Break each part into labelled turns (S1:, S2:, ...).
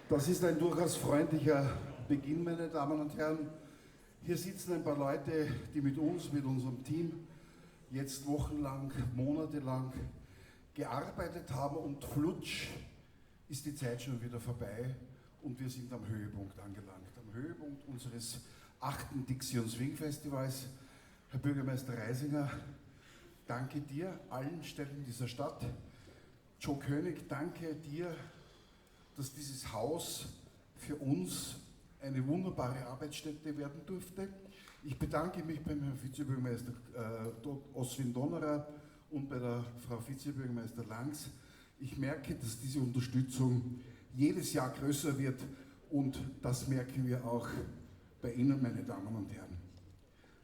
S1: Das ist ein durchaus freundlicher Beginn, meine Damen und Herren. Hier sitzen ein paar Leute, die mit uns, mit unserem Team, jetzt wochenlang, monatelang gearbeitet haben und flutsch ist die Zeit schon wieder vorbei und wir sind am Höhepunkt angelangt. Am Höhepunkt unseres 8. Dixie Swingfestivals. Herr Bürgermeister Reisinger, danke dir, allen Städten dieser Stadt. Joe König, danke dir, dass dieses Haus für uns eine wunderbare Arbeitsstätte werden durfte. Ich bedanke mich beim Herrn Vizebürgermeister Oswin Donnerer und bei der Frau Vizebürgermeister Langs. Ich merke, dass diese Unterstützung jedes Jahr größer wird und das merken wir auch bei Ihnen, meine Damen und Herren.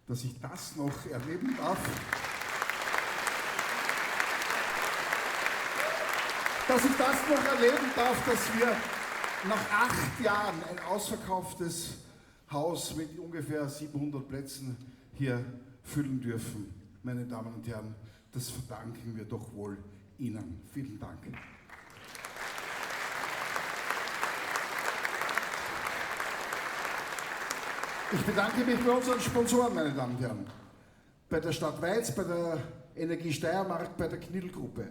S1: Dass ich das noch erleben darf, dass wir nach 8 Jahren ein ausverkauftes Haus mit ungefähr 700 Plätzen hier füllen dürfen. Meine Damen und Herren, das verdanken wir doch wohl Ihnen. Vielen Dank. Ich bedanke mich bei unseren Sponsoren, meine Damen und Herren. Bei der Stadt Weiz, bei der Energie Steiermark, bei der Knil-Gruppe.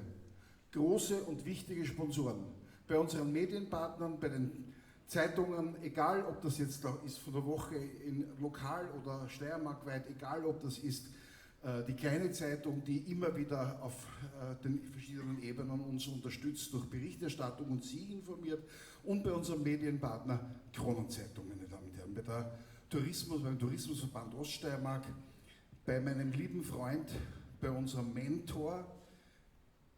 S1: Große und wichtige Sponsoren. Bei unseren Medienpartnern, bei den Zeitungen, egal ob das jetzt da ist von der Woche in lokal oder steiermarkweit, egal ob das ist die kleine Zeitung, die immer wieder auf den verschiedenen Ebenen uns unterstützt durch Berichterstattung und Sie informiert, und bei unserem Medienpartner Kronenzeitung, meine Damen und Herren, beim Tourismusverband Oststeiermark, bei meinem lieben Freund, bei unserem Mentor,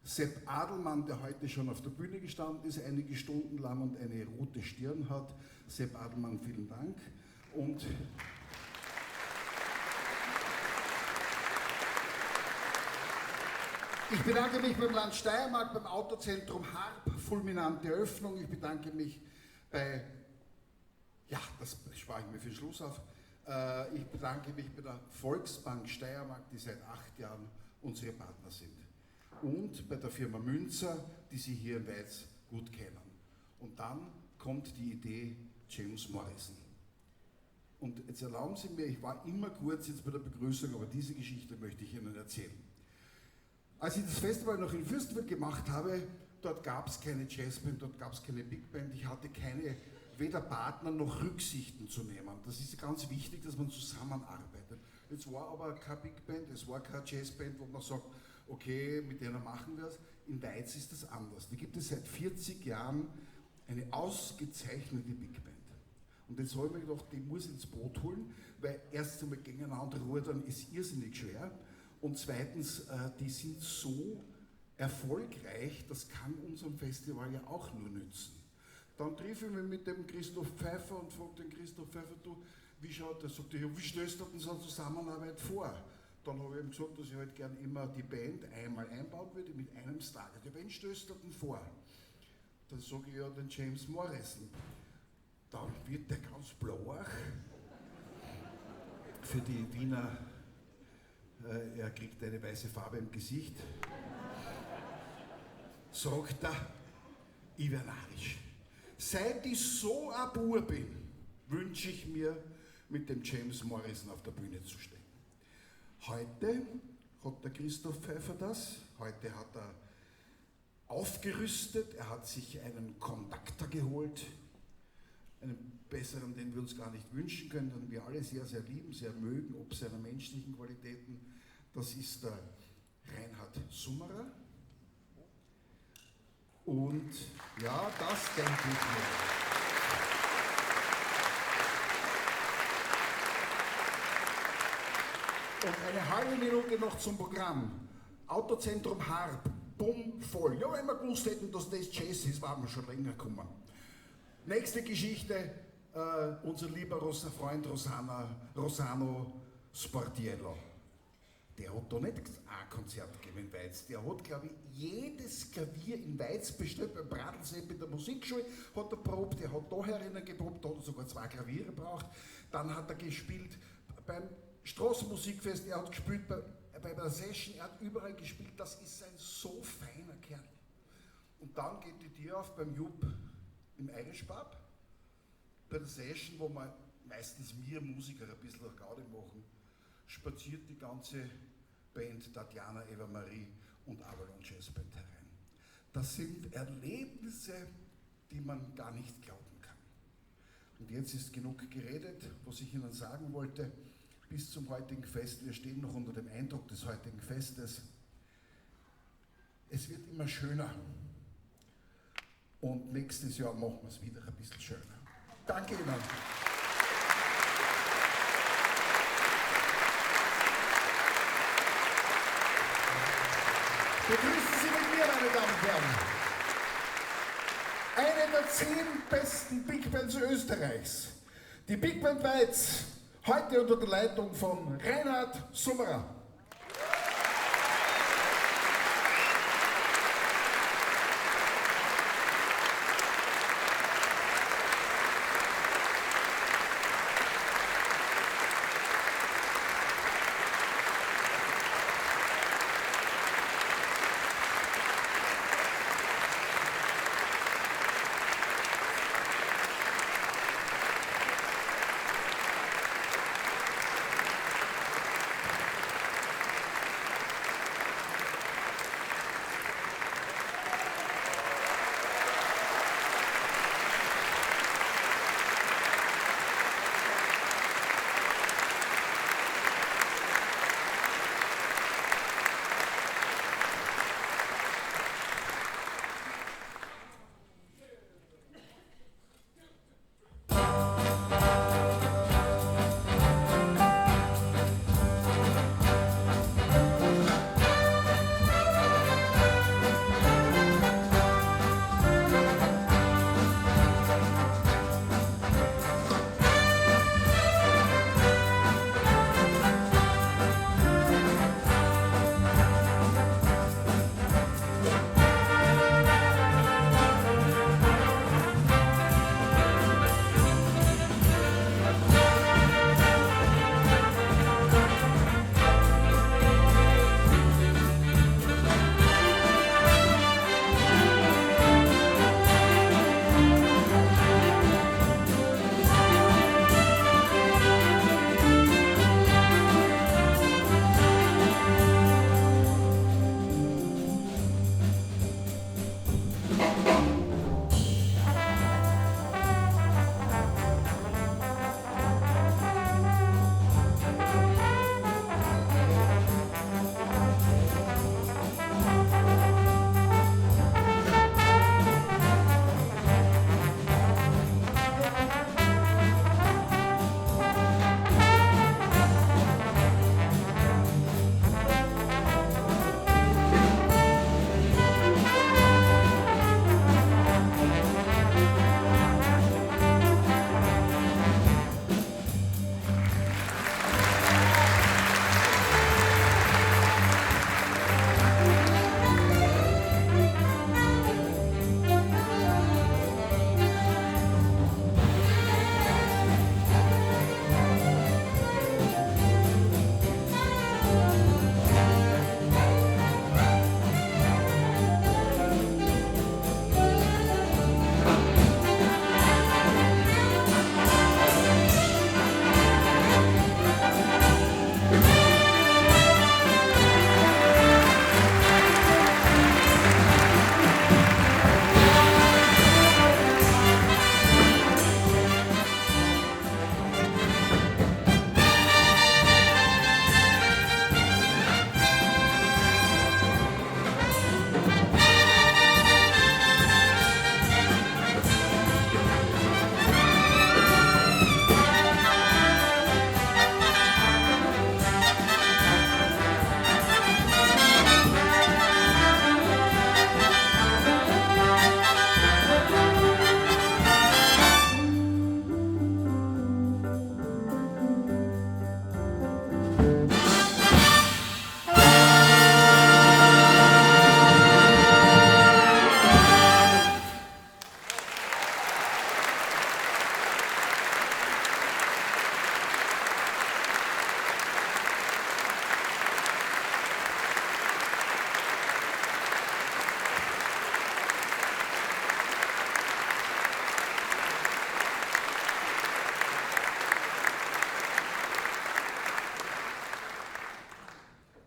S1: Sepp Adelmann, der heute schon auf der Bühne gestanden ist, einige Stunden lang und eine rote Stirn hat. Sepp Adelmann, vielen Dank. Und ich bedanke mich beim Land Steiermark, beim Autozentrum Harp, fulminante Eröffnung. Ich bedanke mich bei, ja, das spare ich mir für den Schluss auf, ich bedanke mich bei der Volksbank Steiermark, die seit 8 Jahren unsere Partner sind. Und bei der Firma Münzer, die Sie hier in Weiz gut kennen. Und dann kommt die Idee James Morrison. Und jetzt erlauben Sie mir, ich war immer kurz jetzt bei der Begrüßung, aber diese Geschichte möchte ich Ihnen erzählen. Als ich das Festival noch in Fürstenberg gemacht habe, dort gab es keine Jazzband, dort gab es keine Big Band, ich hatte weder Partner noch Rücksichten zu nehmen. Das ist ganz wichtig, dass man zusammenarbeitet. Es war aber keine Big Band, es war keine Jazzband, wo man sagt, okay, mit denen machen wir es. In Weiz ist das anders. Da gibt es seit 40 Jahren eine ausgezeichnete Big Band. Und jetzt habe ich mir gedacht, die muss ins Boot holen, weil erstens einmal gegeneinander rudern ist irrsinnig schwer und zweitens, die sind so erfolgreich, das kann unserem Festival ja auch nur nützen. Dann triff ich mich mit dem Christoph Pfeiffer und frage den Christoph Pfeiffer, du, wie schaut das? Sagt er, ja, wie stellst du denn so eine Zusammenarbeit vor? Dann habe ich ihm gesagt, dass ich halt gern immer die Band einmal einbauen würde mit einem Star. Der Band stößt er denn vor. Dann sage ich ja den James Morrison. Dann wird der ganz blauach. Für die Wiener, er kriegt eine weiße Farbe im Gesicht. Sagt er, ich werde narrisch. Seit ich so ein Bub bin, wünsche ich mir, mit dem James Morrison auf der Bühne zu stehen. Heute hat der Christoph Pfeiffer das, heute hat er aufgerüstet, er hat sich einen Conductor geholt, einen besseren, den wir uns gar nicht wünschen können, den wir alle sehr, sehr lieben, sehr mögen, ob seiner menschlichen Qualitäten. Das ist der Reinhard Summerer. Und ja, das denke ich mir. Und eine halbe Minute noch zum Programm. Autozentrum Harp, bumm, voll. Ja, wenn wir gewusst hätten, dass das Jazz ist, waren wir schon länger gekommen. Nächste Geschichte, unser lieber Freund Rossano Sportiello. Der hat da nicht ein Konzert gegeben in Weiz, der hat, glaube ich, jedes Klavier in Weiz bestellt, beim Bradlsepp in der Musikschule hat er probt, er hat da herinnen geprobt, da hat er sogar 2 Klaviere gebraucht, dann hat er gespielt beim Straßenmusikfest, er hat gespielt bei der Session, er hat überall gespielt, das ist ein so feiner Kerl. Und dann geht die Tür auf beim Jupp im Irish Pub bei der Session, wo wir meistens wir Musiker ein bisschen auf Gaudi machen, spaziert die ganze Band Tatjana, Eva Marie und Avalon Jazz Band herein. Das sind Erlebnisse, die man gar nicht glauben kann. Und jetzt ist genug geredet, was ich Ihnen sagen wollte, bis zum heutigen Fest. Wir stehen noch unter dem Eindruck des heutigen Festes. Es wird immer schöner. Und nächstes Jahr machen wir es wieder ein bisschen schöner. Danke Ihnen. Begrüßen Sie mit mir, meine Damen und Herren, eine der 10 besten Big Bands Österreichs, die Big Band Weiz, heute unter der Leitung von Reinhard Summerer.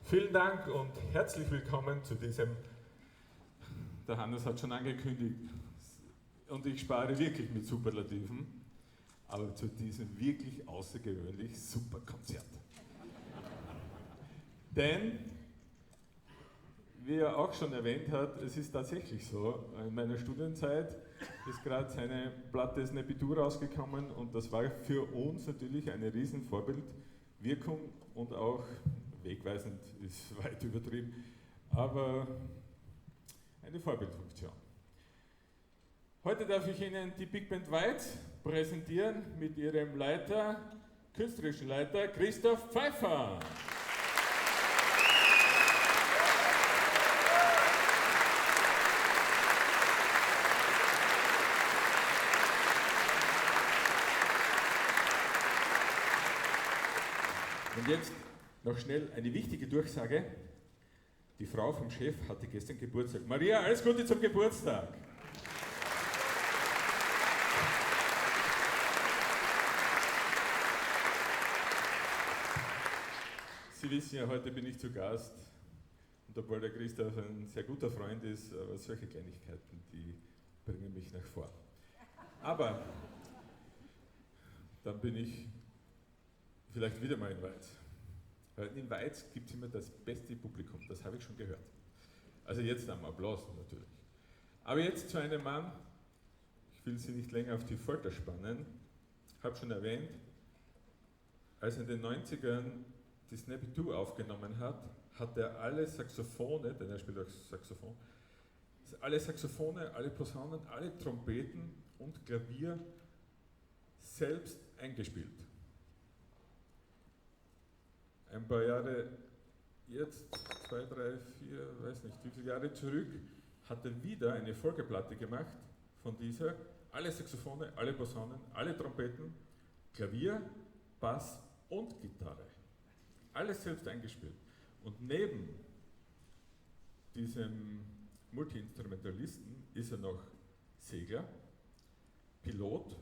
S2: Vielen Dank und herzlich willkommen zu diesem, der Hannes hat schon angekündigt, und ich spare wirklich mit Superlativen, aber zu diesem wirklich außergewöhnlich super Konzert. Denn, wie er auch schon erwähnt hat, es ist tatsächlich so, in meiner Studienzeit ist gerade seine Platte Snappy-Tour rausgekommen und das war für uns natürlich eine riesen Vorbildwirkung und auch wegweisend ist weit übertrieben, aber eine Vorbildfunktion. Heute darf ich Ihnen die Big Band Weiz präsentieren mit ihrem Leiter, künstlerischen Leiter Christoph Pfeiffer. Und jetzt noch schnell eine wichtige Durchsage. Die Frau vom Chef hatte gestern Geburtstag. Maria, alles Gute zum Geburtstag! Sie wissen ja, heute bin ich zu Gast und obwohl der Christoph ein sehr guter Freund ist, aber solche Kleinigkeiten, die bringen mich nach vorn. Aber dann bin ich vielleicht wieder mal in Weiz. Weil in Weiz gibt es immer das beste Publikum, das habe ich schon gehört. Also jetzt am Applaus natürlich. Aber jetzt zu einem Mann, ich will Sie nicht länger auf die Folter spannen, habe schon erwähnt, als er in den 90ern die Snappy-Tour aufgenommen hat, hat er alle Saxophone, denn er spielt auch Saxophon, alle Saxophone, alle Posaunen, alle Trompeten und Klavier selbst eingespielt. Ein paar Jahre, jetzt 2, 3, 4, weiß nicht wie viele Jahre zurück, hat er wieder eine Folgeplatte gemacht von dieser, alle Saxophone, alle Posaunen, alle Trompeten, Klavier, Bass und Gitarre. Alles selbst eingespielt. Und neben diesem Multi-Instrumentalisten ist er noch Segler, Pilot,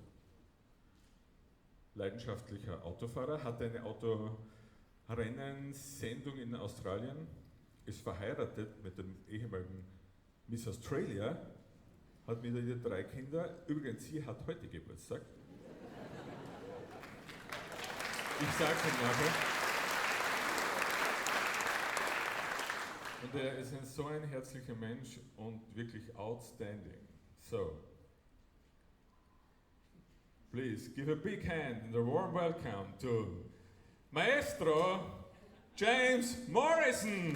S2: leidenschaftlicher Autofahrer, hat eine Autorennensendung in Australien, ist verheiratet mit dem ehemaligen Miss Australia, hat mit ihr 3 Kinder. Übrigens, sie hat heute Geburtstag. Ich sage es Ihnen nachher. Und er ist so ein herzlicher Mensch und wirklich outstanding. So, please give a big hand and a warm welcome to Maestro James Morrison.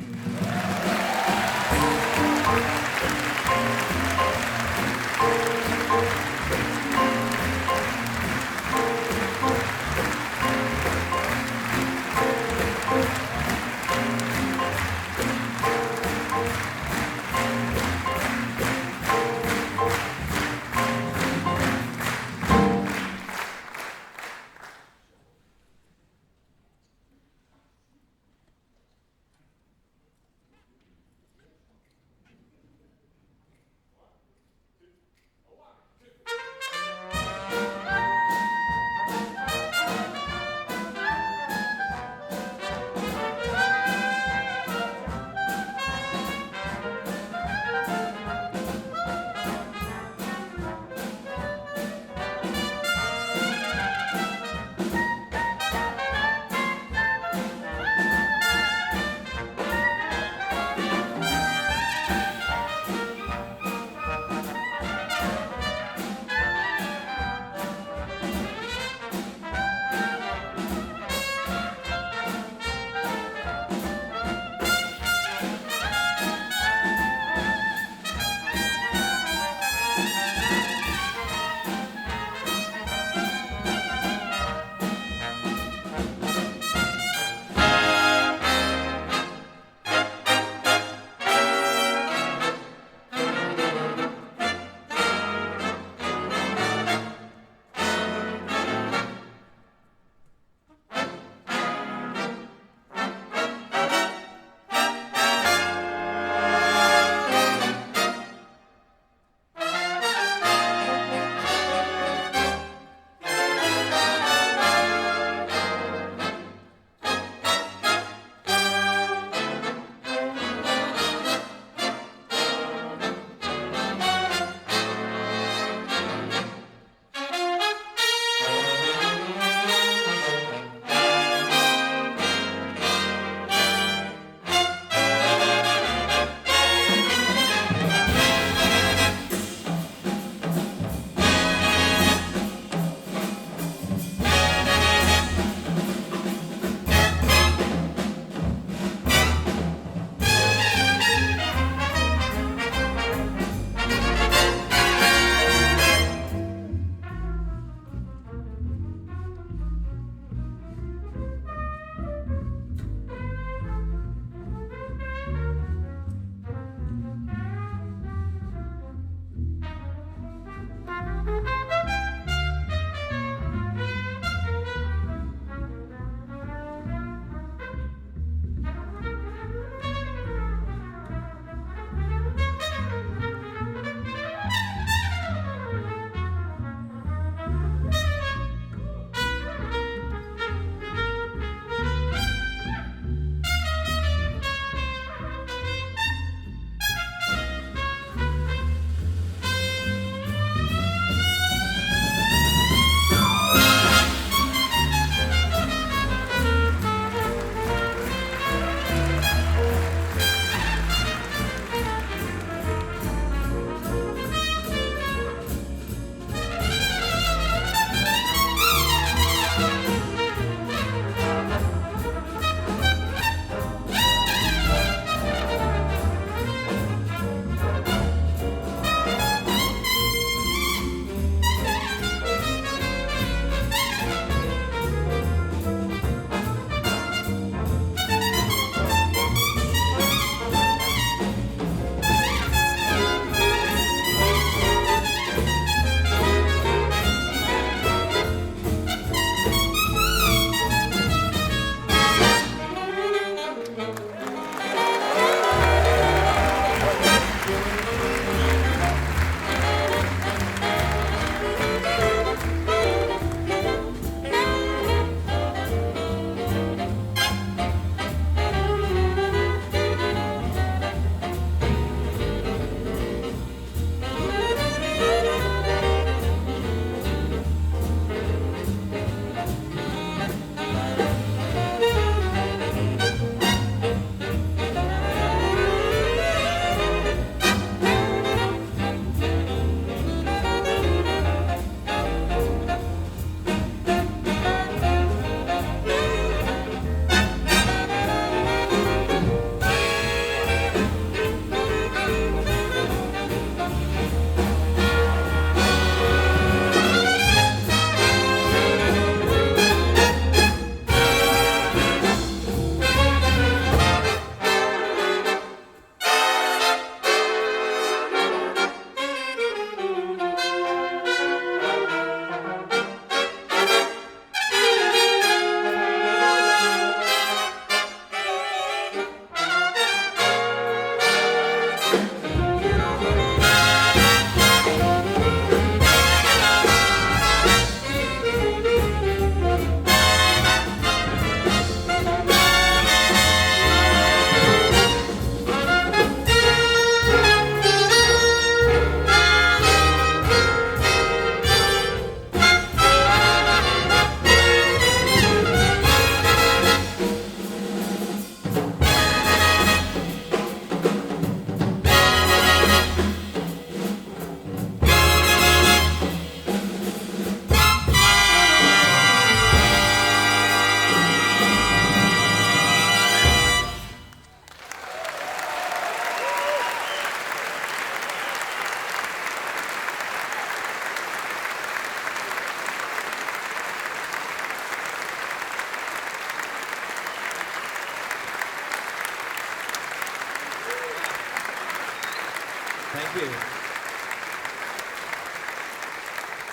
S3: Thank you.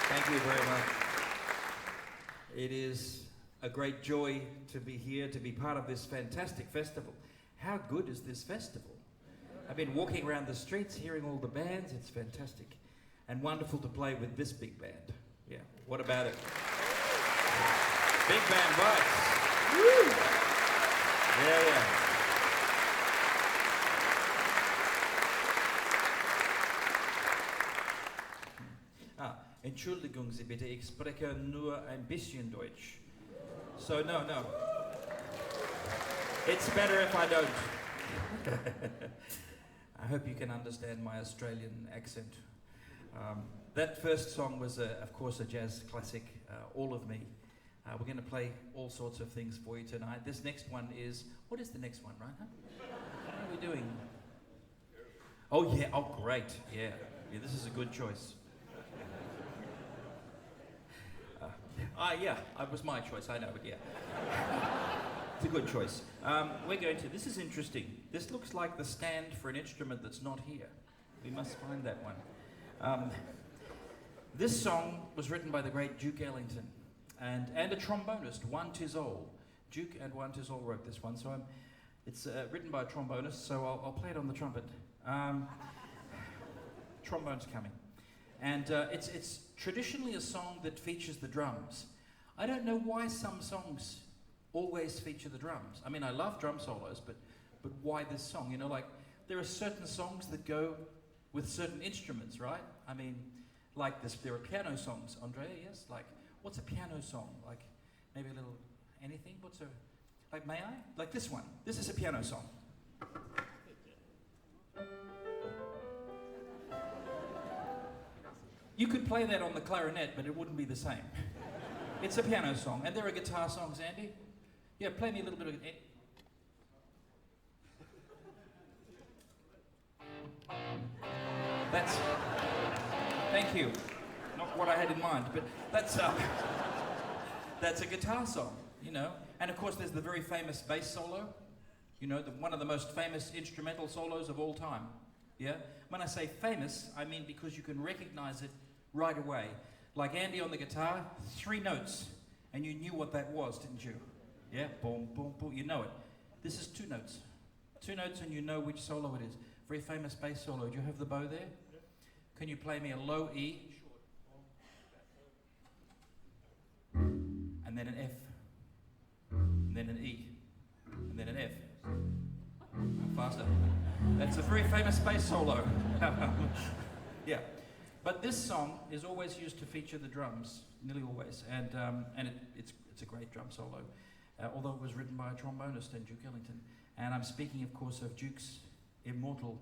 S3: Thank you very much. It is a great joy to be here, to be part of this fantastic festival. How good is this festival? I've been walking around the streets, hearing all the bands. It's fantastic. And wonderful to play with this big band. Yeah, what about it? Big Band Weiz. Woo! Yeah. Entschuldigung Sie bitte, ich spreche nur ein bisschen Deutsch. So, no. It's better if I don't. I hope you can understand my Australian accent. That first song was, of course, a jazz classic, All of Me. We're going to play all sorts of things for you tonight. This next one is, what is the next one, right? Huh? What are we doing? Oh, yeah, oh, great, yeah, this is a good choice. Yeah, it was my choice, I know, but yeah. It's a good choice. We're going to, this is interesting. This looks like the stand for an instrument that's not here. We must find that one. This song was written by the great Duke Ellington and a trombonist, One Tizol. Duke and One Tizol wrote this one, so it's written by a trombonist, so I'll play it on the trumpet. Trombone's coming. And it's traditionally a song that features the drums. I don't know why some songs always feature the drums. I mean, I love drum solos, but why this song? You know, like, there are certain songs that go with certain instruments, right? I mean, like this, there are piano songs, Andrea, yes? Like, what's a piano song? Like, maybe a little anything? Like, may I? Like this one. This is a piano song. You could play that on the clarinet, but it wouldn't be the same. It's a piano song. And there are guitar songs, Andy. Yeah, play me a little bit of it. Thank you. Not what I had in mind, but that's a guitar song, you know. And of course there's the very famous bass solo, you know, one of the most famous instrumental solos of all time, yeah? When I say famous, I mean because you can recognize it right away. Like Andy on the guitar, 3 notes, and you knew what that was, didn't you? Yeah, boom, boom, boom, you know it. This is 2 notes. 2 notes and you know which solo it is. Very famous bass solo. Do you have the bow there? Can you play me a low E? And then an F. And then an E. And then an F. Faster. That's a very famous bass solo. Yeah. But this song is always used to feature the drums, nearly always, and it's a great drum solo, although it was written by a trombonist and Duke Ellington. And I'm speaking, of course, of Duke's immortal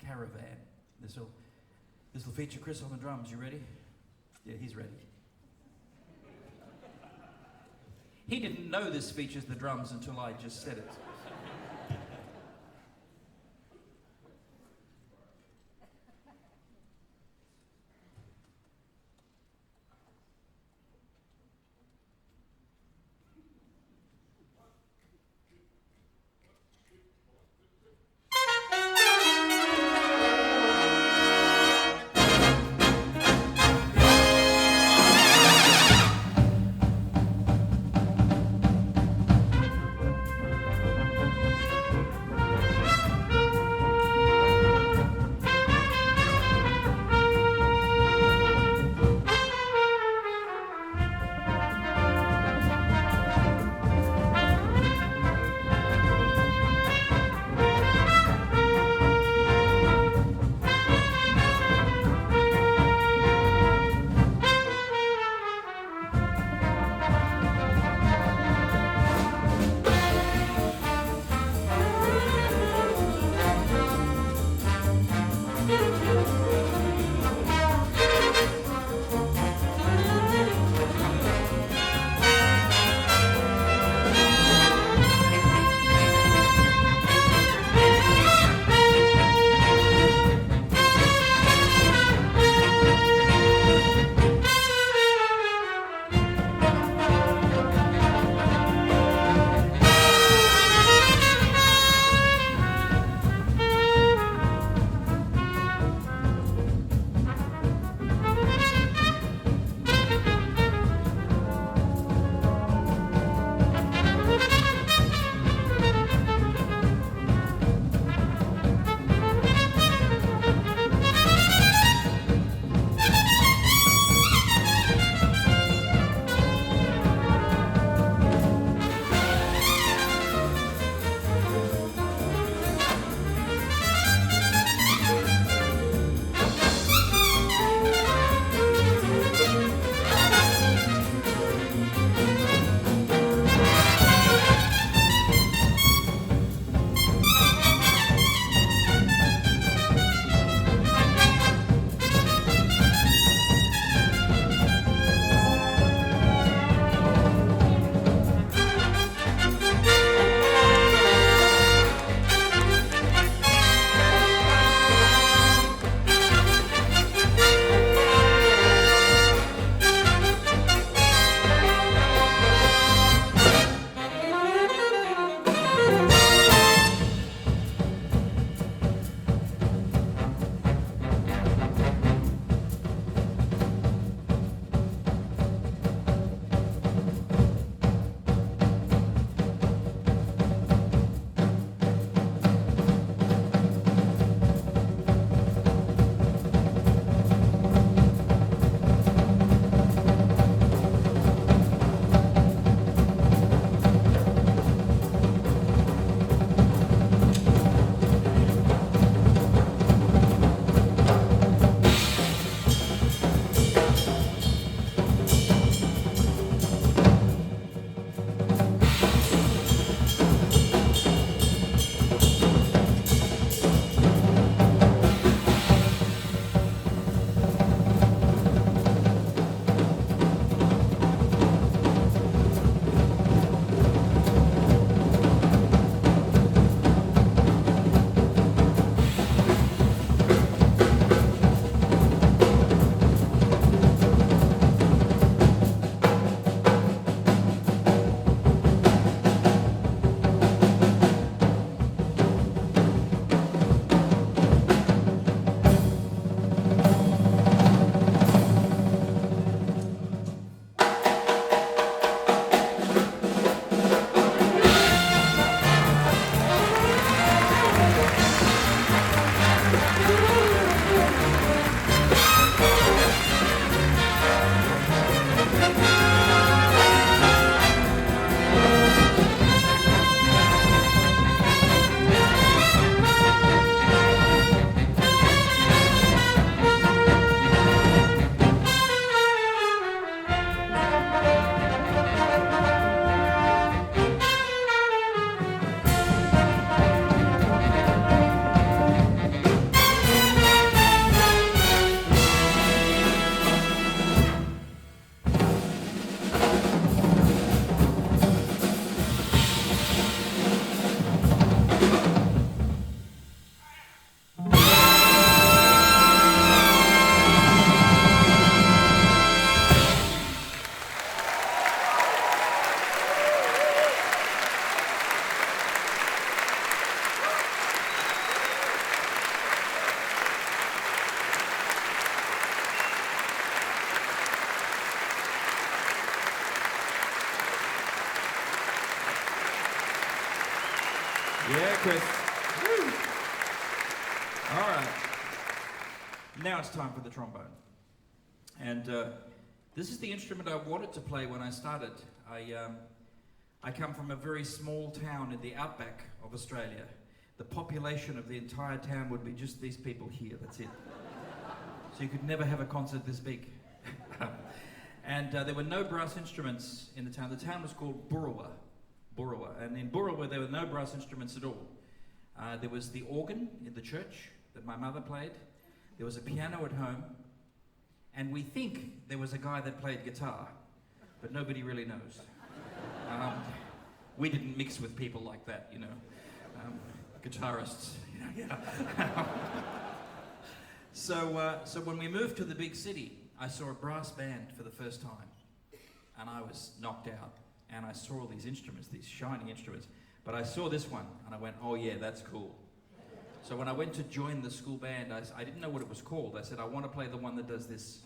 S3: Caravan. This will feature Chris on the drums. You ready? Yeah, he's ready. He didn't know this features the drums until I just said it. Yeah, Chris. Woo. All right. Now it's time for the trombone. And this is the instrument I wanted to play when I started. I come from a very small town in the outback of Australia. The population of the entire town would be just these people here, that's it. So you could never have a concert this big. And there were no brass instruments in the town. The town was called Burrawa. And in Burrawa there were no brass instruments at all. There was the organ in the church that my mother played. There was a piano at home. And we think there was a guy that played guitar, but nobody really knows. We didn't mix with people like that, you know. Guitarists, you know, yeah. So when we moved to the big city, I saw a brass band for the first time, and I was knocked out. And I saw all these instruments, these shiny instruments, but I saw this one, and I went, oh yeah, that's cool. So when I went to join the school band, I didn't know what it was called. I said, I want to play the one that does this.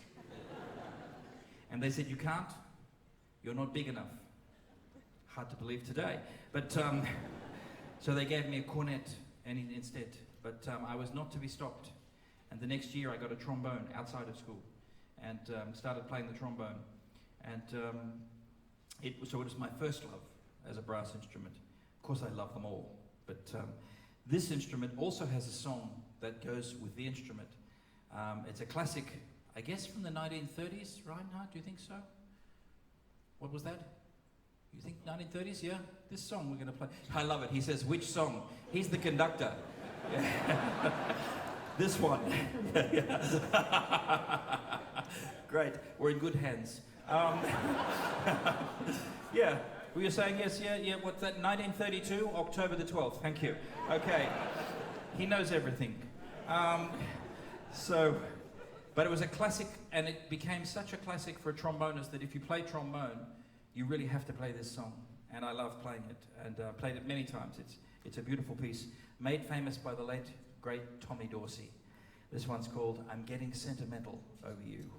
S3: And they said, you can't, you're not big enough. Hard to believe today. But, so they gave me a cornet instead. But I was not to be stopped. And the next year I got a trombone outside of school and started playing the trombone. And it was my first love as a brass instrument. Of course I love them all. But this instrument also has a song that goes with the instrument. It's a classic, I guess from the 1930s, Reinhard, do you think so? What was that? You think 1930s? Yeah? This song we're going to play. I love it. He says, which song? He's the conductor. This one. Great. We're in good hands. Yeah. Were you saying yes? Yeah. What's that? 1932, October the 12th. Thank you. Okay. He knows everything. But it was a classic, and it became such a classic for a trombonist that if you play trombone, you really have to play this song. And I love playing it, and played it many times. It's a beautiful piece, made famous by the late, great Tommy Dorsey. This one's called I'm Getting Sentimental Over You.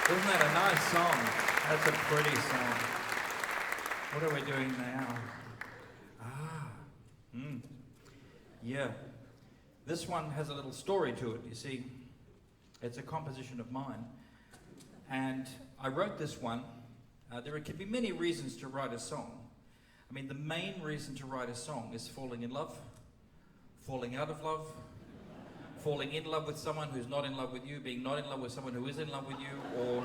S3: Isn't that a nice song? That's a pretty song. What are we doing now? Yeah. This one has a little story to it, you see. It's a composition of mine. And I wrote this one. There can be many reasons to write a song. I mean, the main reason to write a song is falling in love, falling out of love, falling in love with someone who's not in love with you, being not in love with someone who is in love with you, or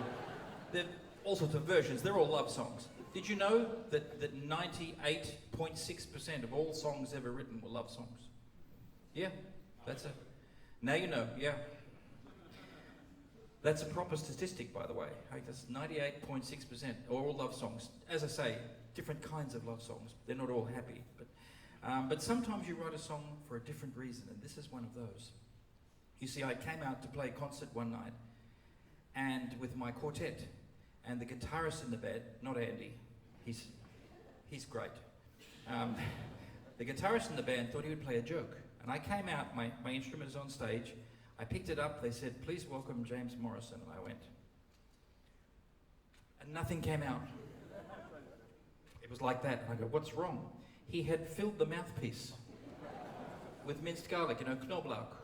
S3: there are all sorts of versions. They're all love songs. Did you know that 98.6% of all songs ever written were love songs? Yeah, that's it. Now you know, yeah. That's a proper statistic, by the way. That's 98.6% all love songs. As I say, different kinds of love songs. They're not all happy. But sometimes you write a song for a different reason, and this is one of those. You see, I came out to play a concert one night, and with my quartet, and the guitarist in the band, not Andy, he's great. The guitarist in the band thought he would play a joke. And I came out, my instrument is on stage, I picked it up, they said, "Please welcome James Morrison," and I went. And nothing came out. It was like that, and I go, "What's wrong?" He had filled the mouthpiece with minced garlic, Knoblauch.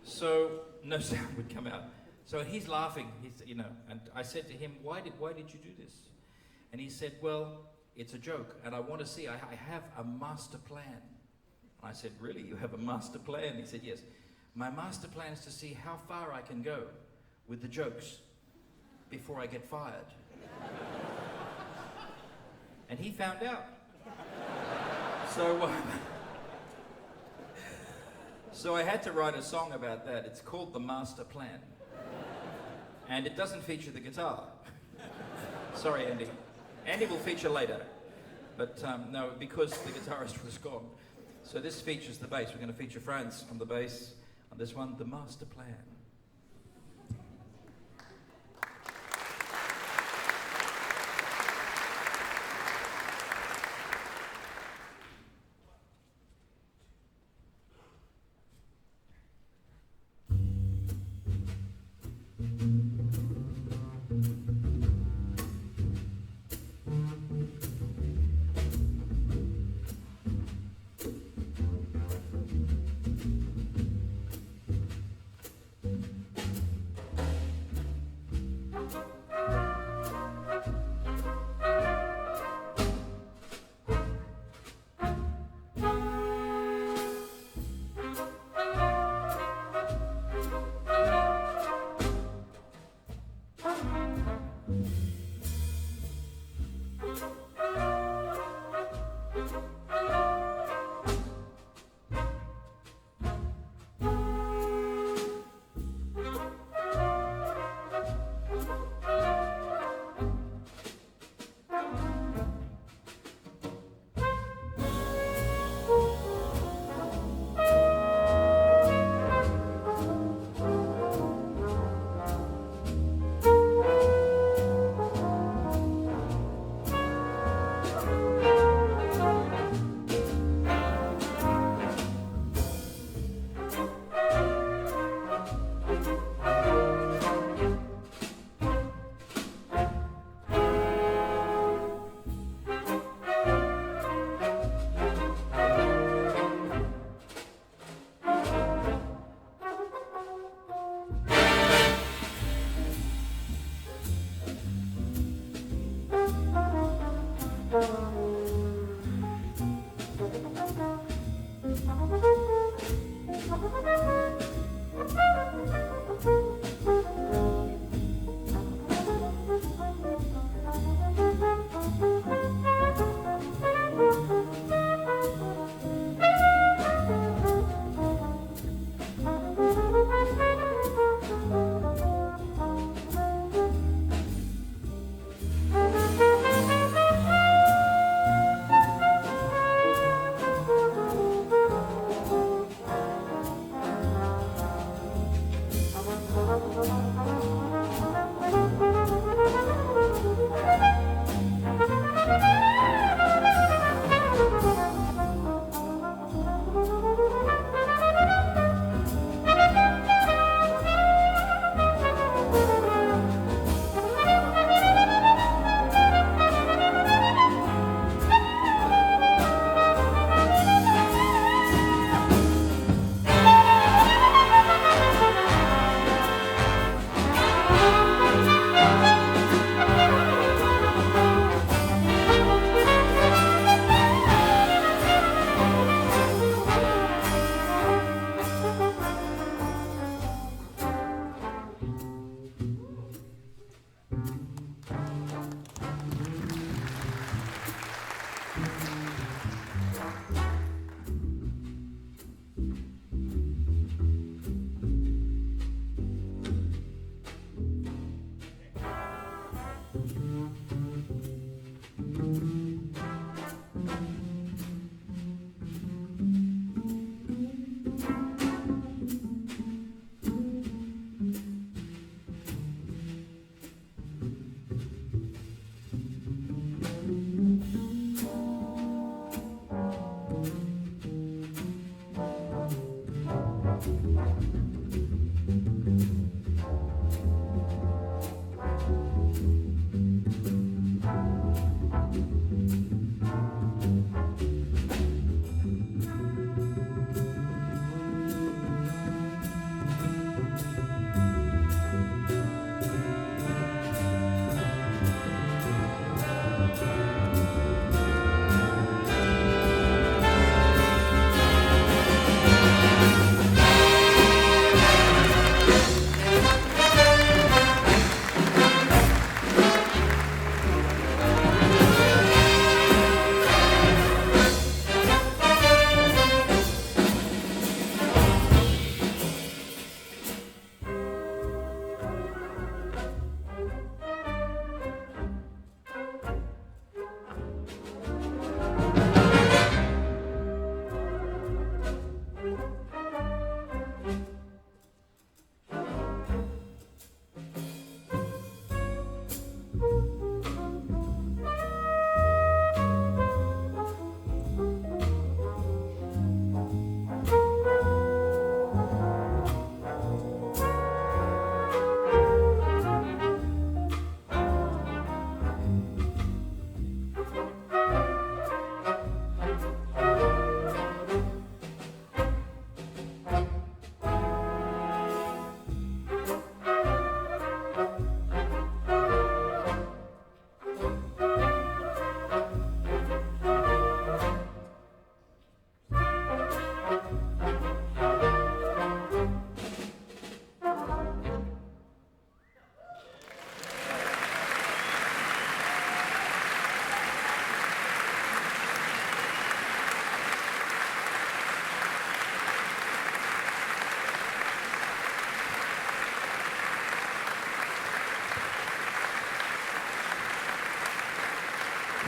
S3: So no sound would come out. So he's laughing, and I said to him, why did you do this? And he said, "Well, it's a joke, and I want to see, I have a master plan." And I said, "Really, you have a master plan?" He said, "Yes. My master plan is to see how far I can go with the jokes before I get fired." And he found out. So I had to write a song about that. It's called The Master Plan. And it doesn't feature the guitar. Sorry, Andy. Andy will feature later. But no, because the guitarist was gone. So this features the bass. We're going to feature Franz on the bass on this one, The Master Plan.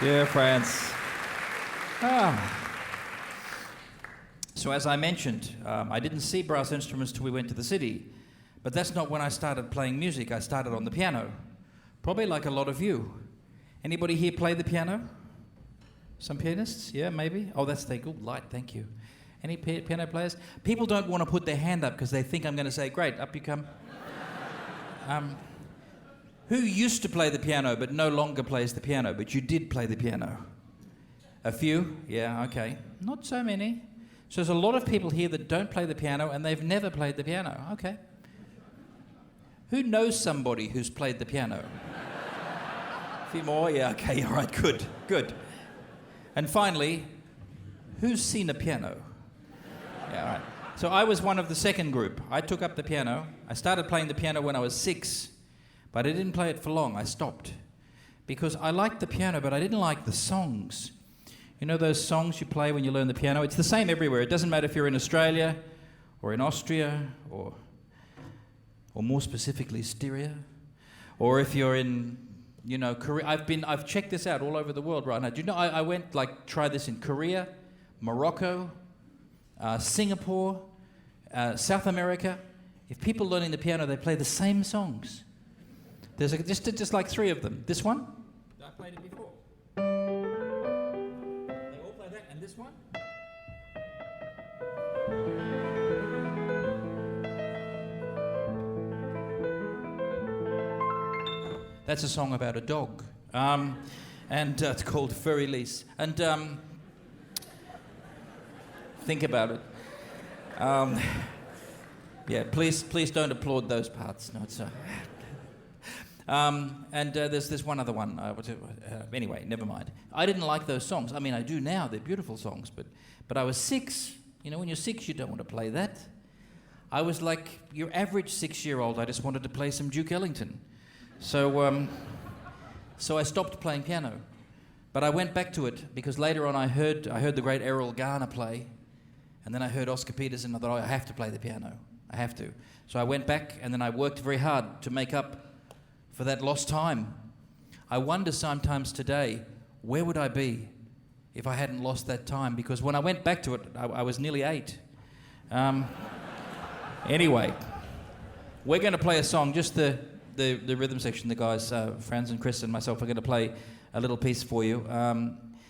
S3: Yeah, France. Ah. So as I mentioned, I didn't see brass instruments till we went to the city. But that's not when I started playing music. I started on the piano. Probably like a lot of you. Anybody here play the piano? Some pianists? Yeah, maybe? Oh, that's the good light, thank you. Any piano players? People don't want to put their hand up because they think I'm going to say, great, up you come. Who used to play the piano but no longer plays the piano, but you did play the piano? A few? Yeah, okay. Not so many. So there's a lot of people here that don't play the piano and they've never played the piano. Okay. Who knows somebody who's played the piano? A few more? Yeah, okay, all right, good, good. And finally, who's seen a piano? Yeah, all right. So I was one of the second group. I took up the piano. I started playing the piano when I was 6, but I didn't play it for long. I stopped. Because I liked the piano, but I didn't like the songs. You know those songs you play when you learn the piano? It's the same everywhere. It doesn't matter if you're in Australia, or in Austria, or more specifically, Styria, or if you're in, you know, Korea. I've checked this out all over the world right now. Do you know, I went, like, try this in Korea, Morocco, Singapore, South America. If people learning the piano, they play the same songs. There's just like 3 of them. This one, I played it before. They all play that, and this one. That's a song about a dog, and it's called Furry Lease. And think about it. Yeah, please don't applaud those parts. No, it's. And there's one other one. Anyway, never mind. I didn't like those songs. I mean, I do now. They're beautiful songs, but I was 6. You know, when you're 6, you don't want to play that. I was like your average 6-year-old. I just wanted to play some Duke Ellington. So I stopped playing piano, but I went back to it because later on I heard the great Errol Garner play, and then I heard Oscar Peterson. I thought, I have to play the piano. I have to. So I went back, and then I worked very hard to make up for that lost time. I wonder sometimes today, where would I be if I hadn't lost that time? Because when I went back to it, I was nearly 8. Anyway, we're going to play a song, just the rhythm section. The guys, Franz and Chris and myself, are going to play a little piece for you.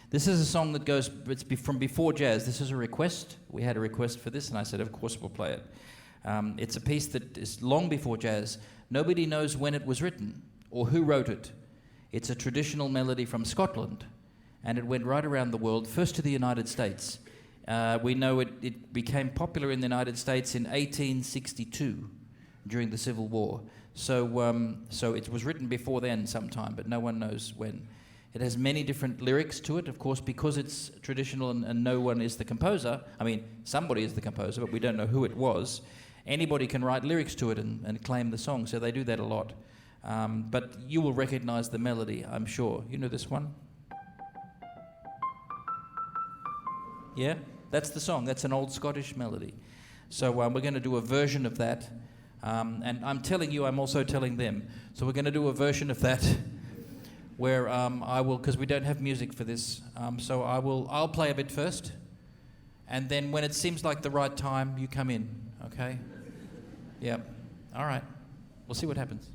S3: This is a song that goes, it's from before jazz. This is a request. We had a request for this, and I said, of course we'll play it. It's a piece that is long before jazz. Nobody knows when it was written or who wrote it. It's a traditional melody from Scotland, and it went right around the world, first to the United States. We know it became popular in the United States in 1862 during the Civil War. So it was written before then sometime, but no one knows when. It has many different lyrics to it, of course, because it's traditional and no one is the composer. I mean, somebody is the composer, but we don't know who it was. Anybody can write lyrics to it and claim the song, so they do that a lot. But you will recognize the melody, I'm sure. You know this one? Yeah? That's the song. That's an old Scottish melody. So we're going to do a version of that. And I'm telling you, I'm also telling them. So we're going to do a version of that where I will, because we don't have music for this, so I'll play a bit first, and then when it seems like the right time, you come in, okay? Yeah, all right. We'll see what happens.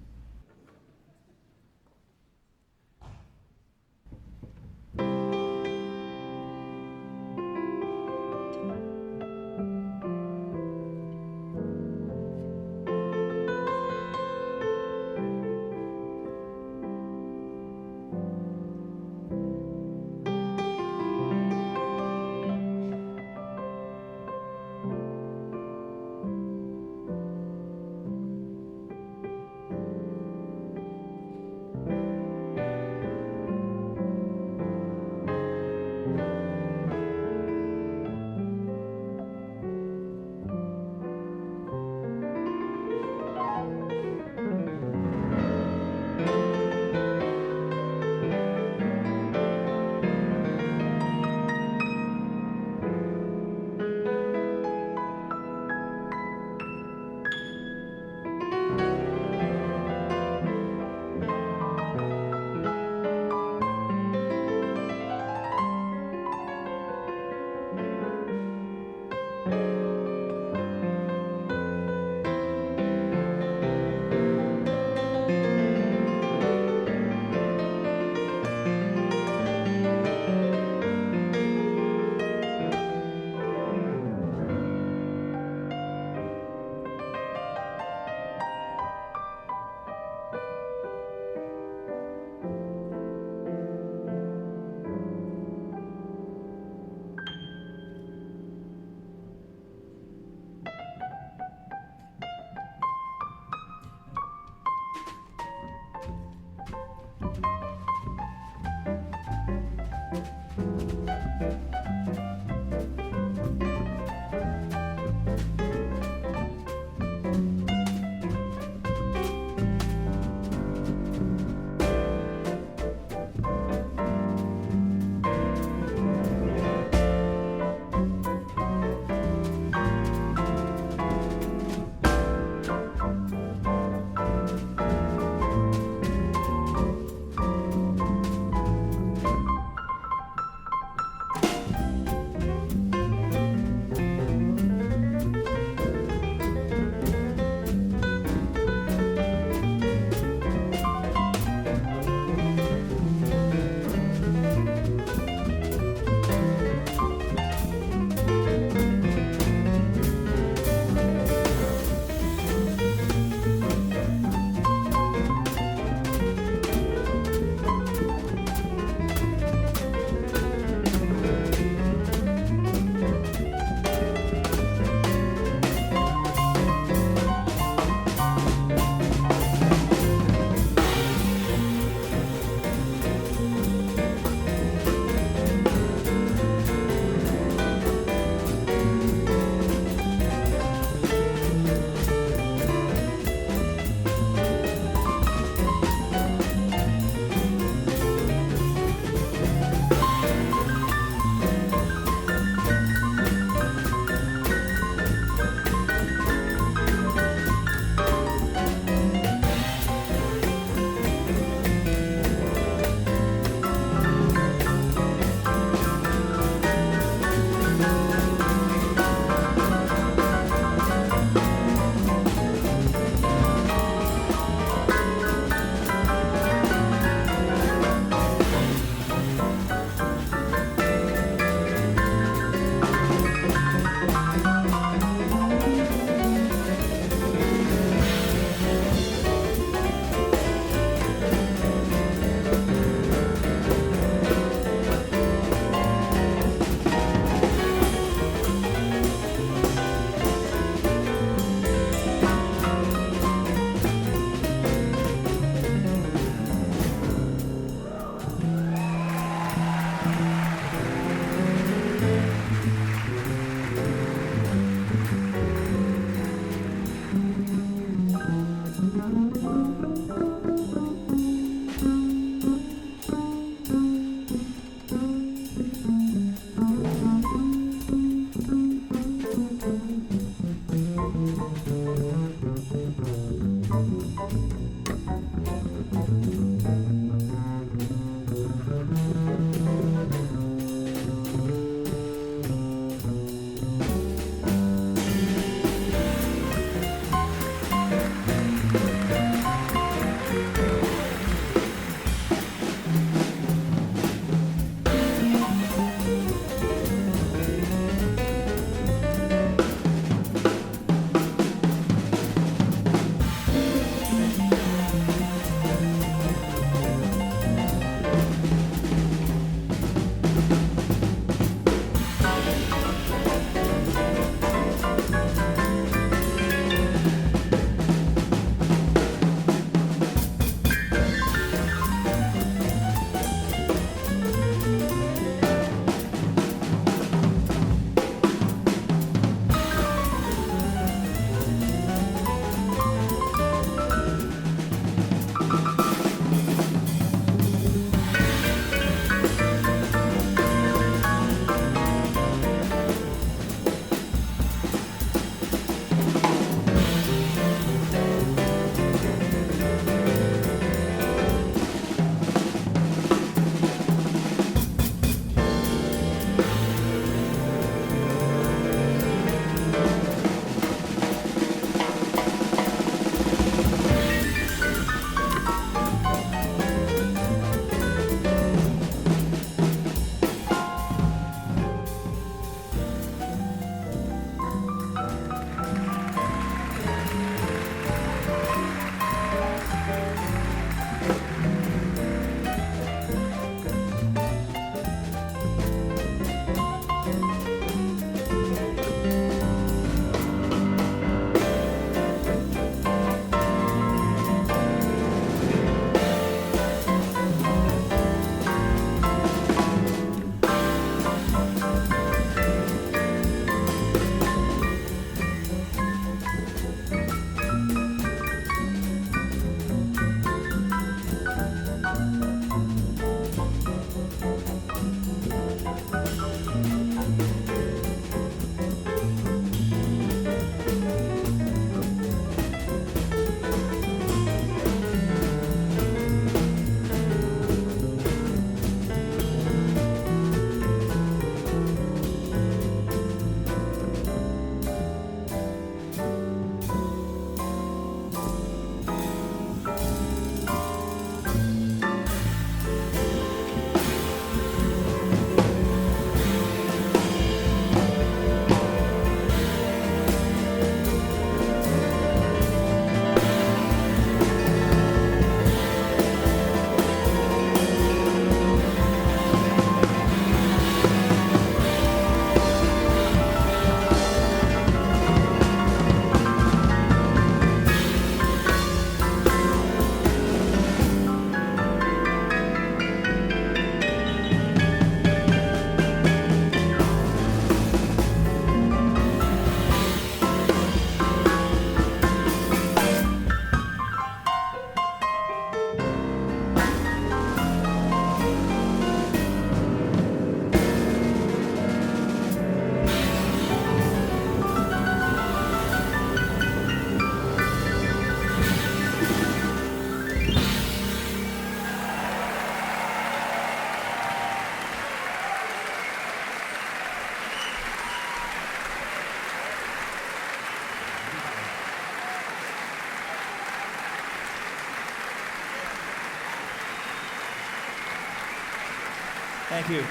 S3: Thank you.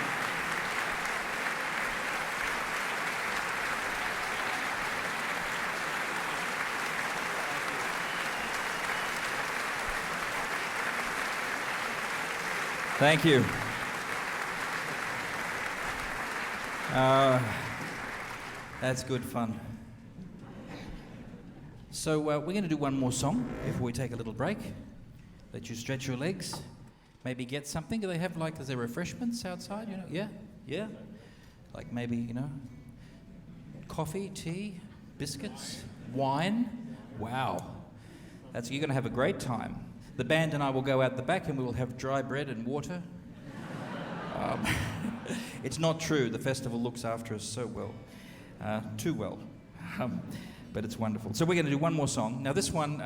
S3: Thank you. That's good fun. So we're going to do one more song before we take a little break. Let you stretch your legs. Maybe get something. Do they have is there refreshments outside? You know? Yeah? Yeah? Like maybe, coffee, tea, biscuits, wine. Wow. You're going to have a great time. The band and I will go out the back and we will have dry bread and water. It's not true. The festival looks after us so well. Too well. But it's wonderful. So we're going to do one more song. Now this one,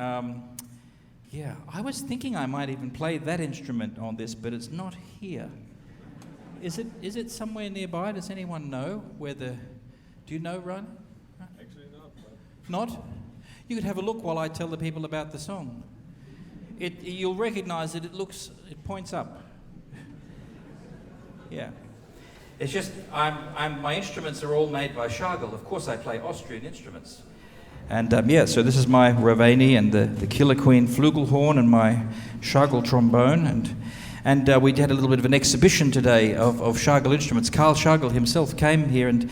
S3: I was thinking I might even play that instrument on this, but it's not here. Is it somewhere nearby? Does anyone know where do you know, Ryan?
S2: Actually not.
S3: Not? You could have a look while I tell the people about the song. You'll recognize that it points up. Yeah. It's just, my instruments are all made by Schagel. Of course I play Austrian instruments. And so this is my Ravani and the Killer Queen flugelhorn and my Schagel trombone. And we had a little bit of an exhibition today of Schagel instruments. Carl Schagel himself came here and,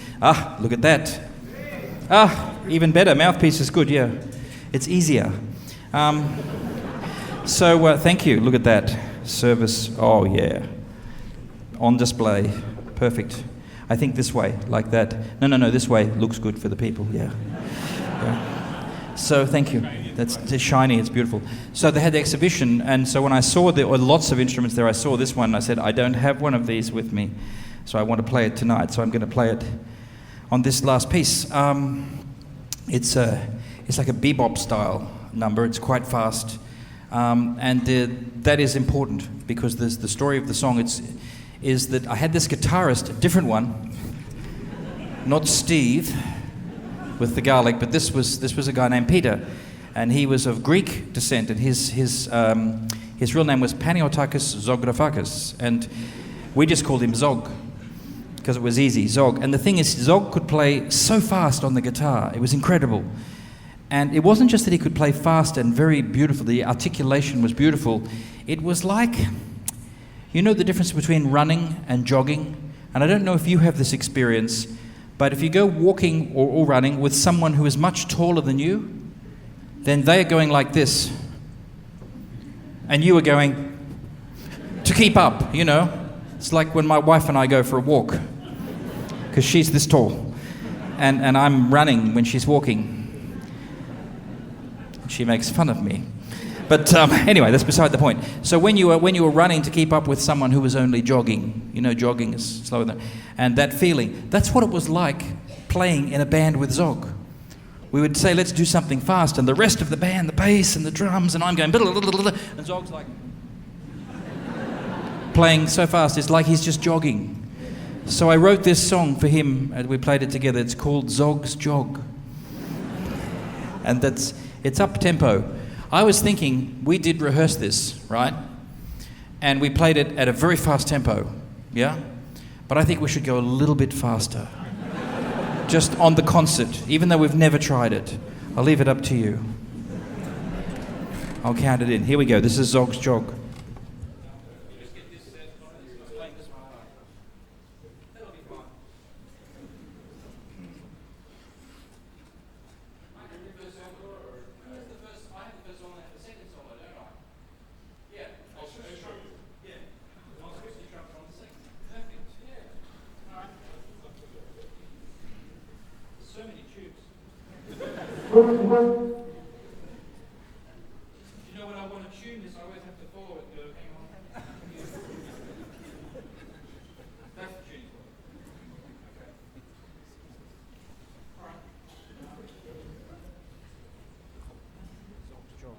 S3: look at that. Even better, mouthpiece is good, yeah. It's easier. So thank you, look at that. Service, oh yeah. On display, perfect. I think this way, like that. No, this way looks good for the people, yeah. So thank you. It's shiny, it's beautiful. So they had the exhibition, and so when I saw there were lots of instruments there, I saw this one, and I said, I don't have one of these with me, so I want to play it tonight, so I'm going to play it on this last piece. It's like a bebop style number, it's quite fast, and that is important, because the story of the song is that I had this guitarist, a different one, not Steve, with the garlic, but this was a guy named Peter, and he was of Greek descent, and his real name was Paniotakis Zografakis, and we just called him Zog because it was easy, Zog. And the thing is, Zog could play so fast on the guitar, it was incredible. And it wasn't just that he could play fast and very beautiful, the articulation was beautiful. It was like, you know the difference between running and jogging? And I don't know if you have this experience, but if you go walking or running with someone who is much taller than you, then they are going like this. And you are going to keep up, you know. It's like when my wife and I go for a walk, because she's this tall. And I'm running when she's walking. She makes fun of me. But anyway, that's beside the point. So when you were running to keep up with someone who was only jogging, you know, jogging is slower than, and that feeling, that's what it was like playing in a band with Zog. We would say, let's do something fast, and the rest of the band, the bass and the drums, and I'm going, and Zog's like playing so fast, it's like he's just jogging. So I wrote this song for him, and we played it together. It's called Zog's Jog. And it's up-tempo. I was thinking, we did rehearse this, right? And we played it at a very fast tempo, yeah? But I think we should go a little bit faster. Just on the concert, even though we've never tried it. I'll leave it up to you. I'll count it in. Here we go. This is Zog's Jog. You know, when I want to tune this, I always have to follow it and go, hang on. That's the tuning for it. Okay. All right. Zog's Jog.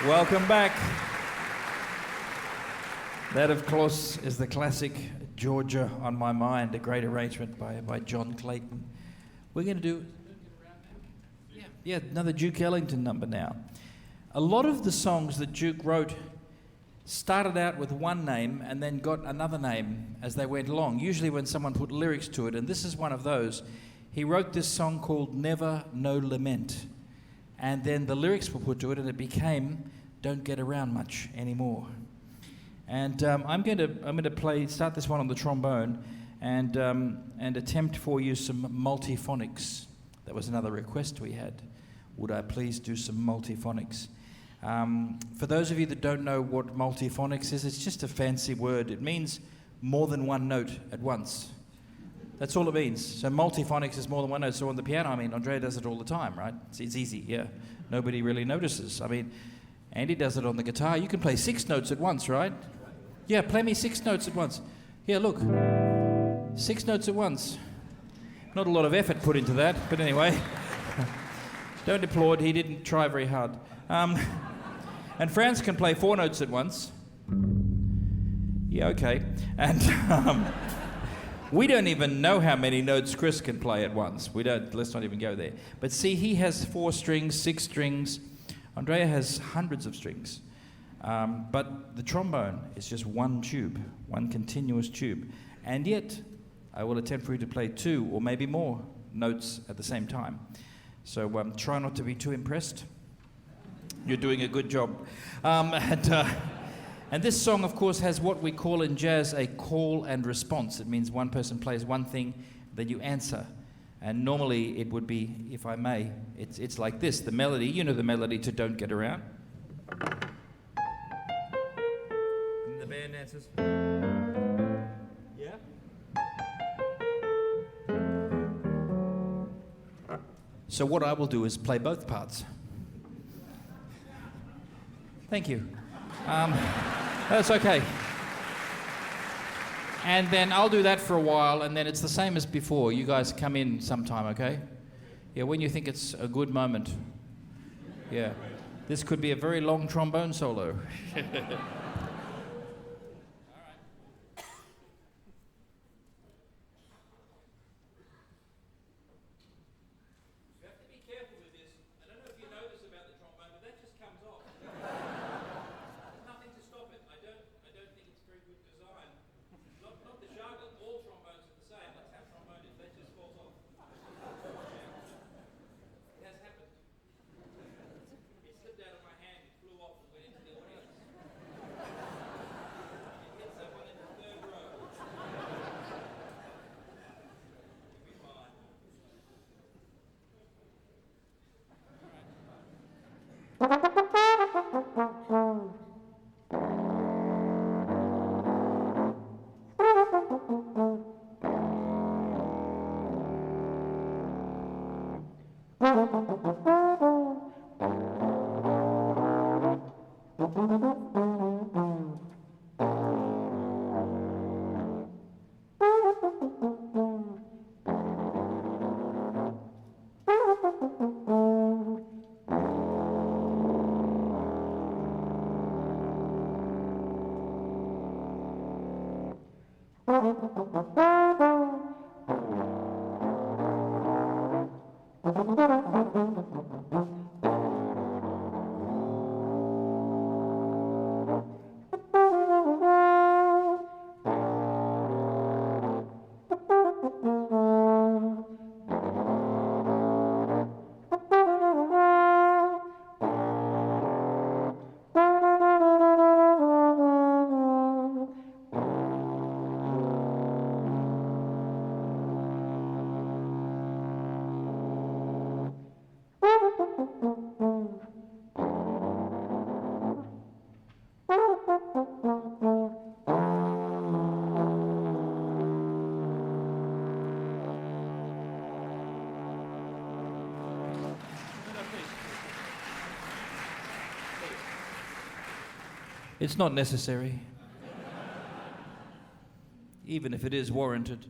S3: Welcome back. That, of course, is the classic Georgia on My Mind, a great arrangement by John Clayton. We're going to do another Duke Ellington number now. A lot of the songs that Duke wrote started out with one name and then got another name as they went along, usually when someone put lyrics to it, and this is one of those. He wrote this song called Never No Lament, and then the lyrics were put to it and it became Don't Get Around Much Anymore. And I'm going to start this one on the trombone and attempt for you some multiphonics. That was another request we had. Would I please do some multiphonics? For those of you that don't know what multiphonics is, it's just a fancy word. It means more than one note at once. That's all it means. So multiphonics is more than one note. So on the piano, I mean, Andrea does it all the time, right? It's easy, yeah. Nobody really notices. I mean, Andy does it on the guitar. You can play 6 notes at once, right? Yeah, play me 6 notes at once. Here, look. 6 notes at once. Not a lot of effort put into that, but anyway. Don't applaud, he didn't try very hard. And Franz can play 4 notes at once. Yeah, okay. And we don't even know how many notes Chris can play at once. Let's not even go there. But see, he has 4 strings, 6 strings. Andrea has hundreds of strings. But the trombone is just one tube, one continuous tube. And yet, I will attempt for you to play 2 or maybe more notes at the same time. So try not to be too impressed. You're doing a good job. And this song, of course, has what we call in jazz a call and response. It means one person plays one thing, then you answer. And normally it would be, if I may, it's like this. The melody, you know the melody to Don't Get Around. And the band answers. Yeah? So what I will do is play both parts. Thank you. That's okay. And then I'll do that for a while, and then it's the same as before. You guys come in sometime, okay? Yeah, when you think it's a good moment. Yeah. This could be a very long trombone solo. It's not necessary, even if it is warranted.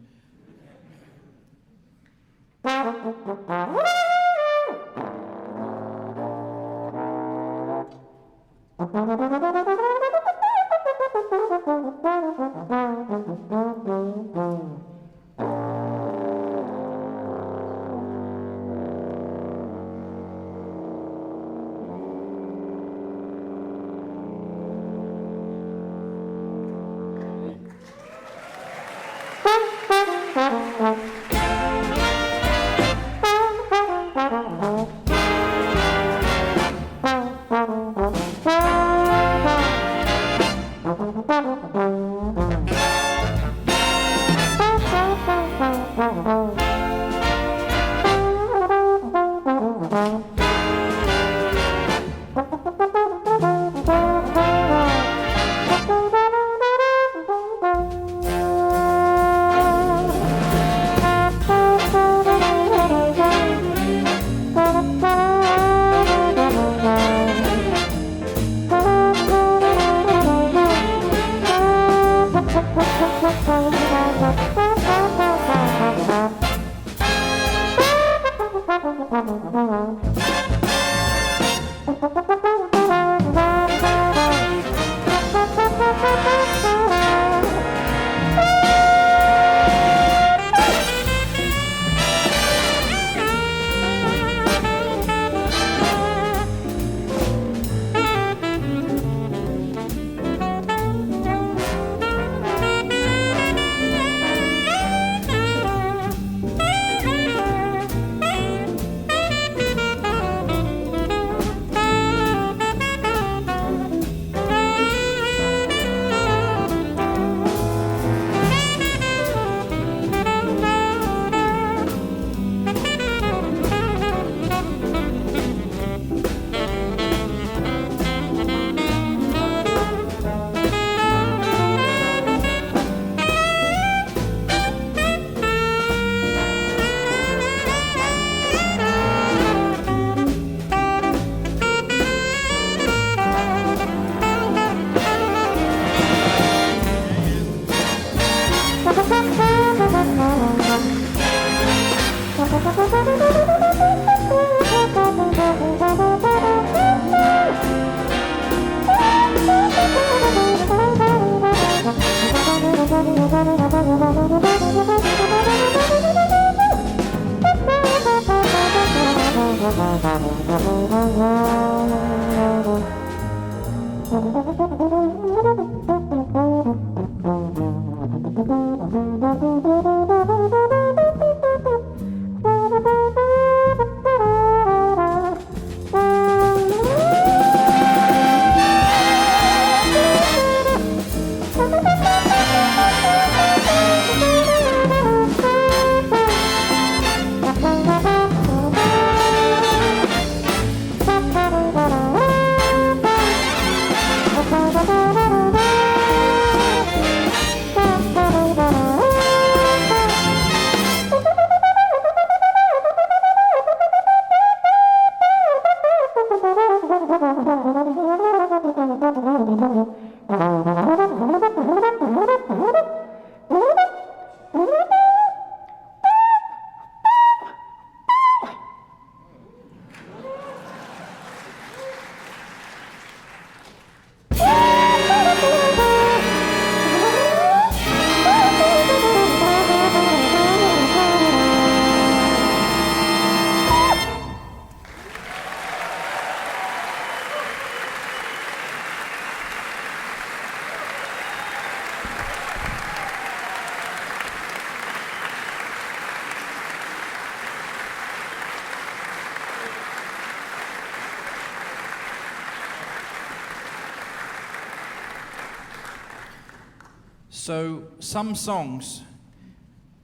S3: So some songs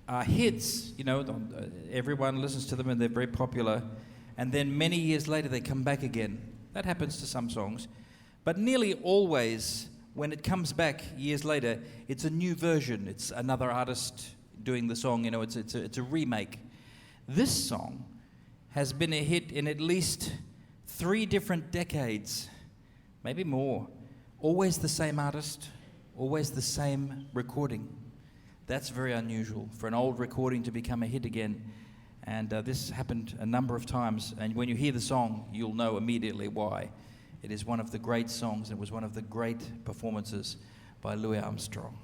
S3: are hits, you know, everyone listens to them and they're very popular, and then many years later they come back again. That happens to some songs. But nearly always, when it comes back years later, it's a new version. It's another artist doing the song, you know, it's a remake. This song has been a hit in at least 3 different decades, maybe more. Always the same artist, always the same recording. That's very unusual for an old recording to become a hit again. And this happened a number of times. And when you hear the song, you'll know immediately why. It is one of the great songs. It was one of the great performances by Louis Armstrong.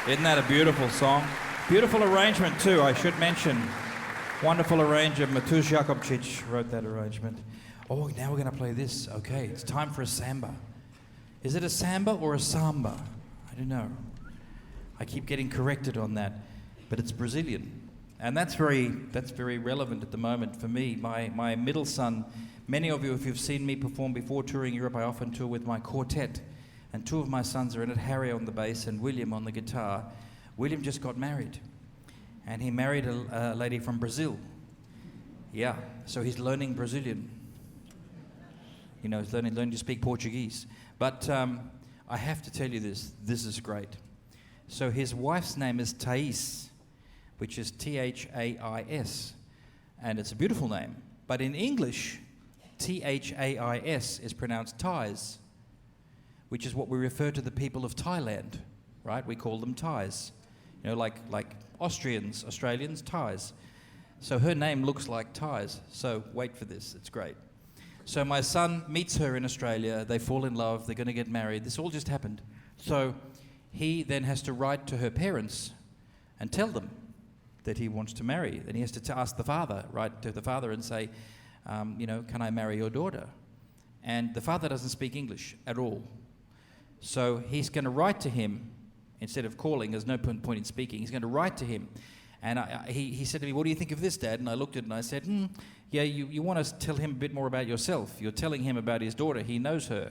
S3: Isn't that a beautiful song? Beautiful arrangement too, I should mention. Wonderful arranger, Matusz Jakobčić wrote that arrangement. Oh, now we're going to play this. Okay, it's time for a samba. Is it a samba or a samba? I don't know. I keep getting corrected on that, but it's Brazilian. And that's very relevant at the moment for me. My middle son, many of you, if you've seen me perform before touring Europe, I often tour with my quartet. And two of my sons are in it, Harry on the bass and William on the guitar. William just got married. And he married a lady from Brazil. Yeah, so he's learning Brazilian. You know, he's learning to speak Portuguese. But I have to tell you this is great. So his wife's name is Thais, which is Thais. And it's a beautiful name. But in English, Thais is pronounced Thais, which is what we refer to the people of Thailand, right? We call them Thais. You know, like Australians, Thais. So her name looks like Thais. So wait for this, it's great. So my son meets her in Australia, they fall in love, they're going to get married. This all just happened. So he then has to write to her parents and tell them that he wants to marry. Then he has to ask the father, write to the father and say, you know, can I marry your daughter? And the father doesn't speak English at all. So he's going to write to him, instead of calling, there's no point in speaking, he's going to write to him. And he said to me, what do you think of this, Dad? And I looked at it and I said, yeah, you want to tell him a bit more about yourself. You're telling him about his daughter, he knows her.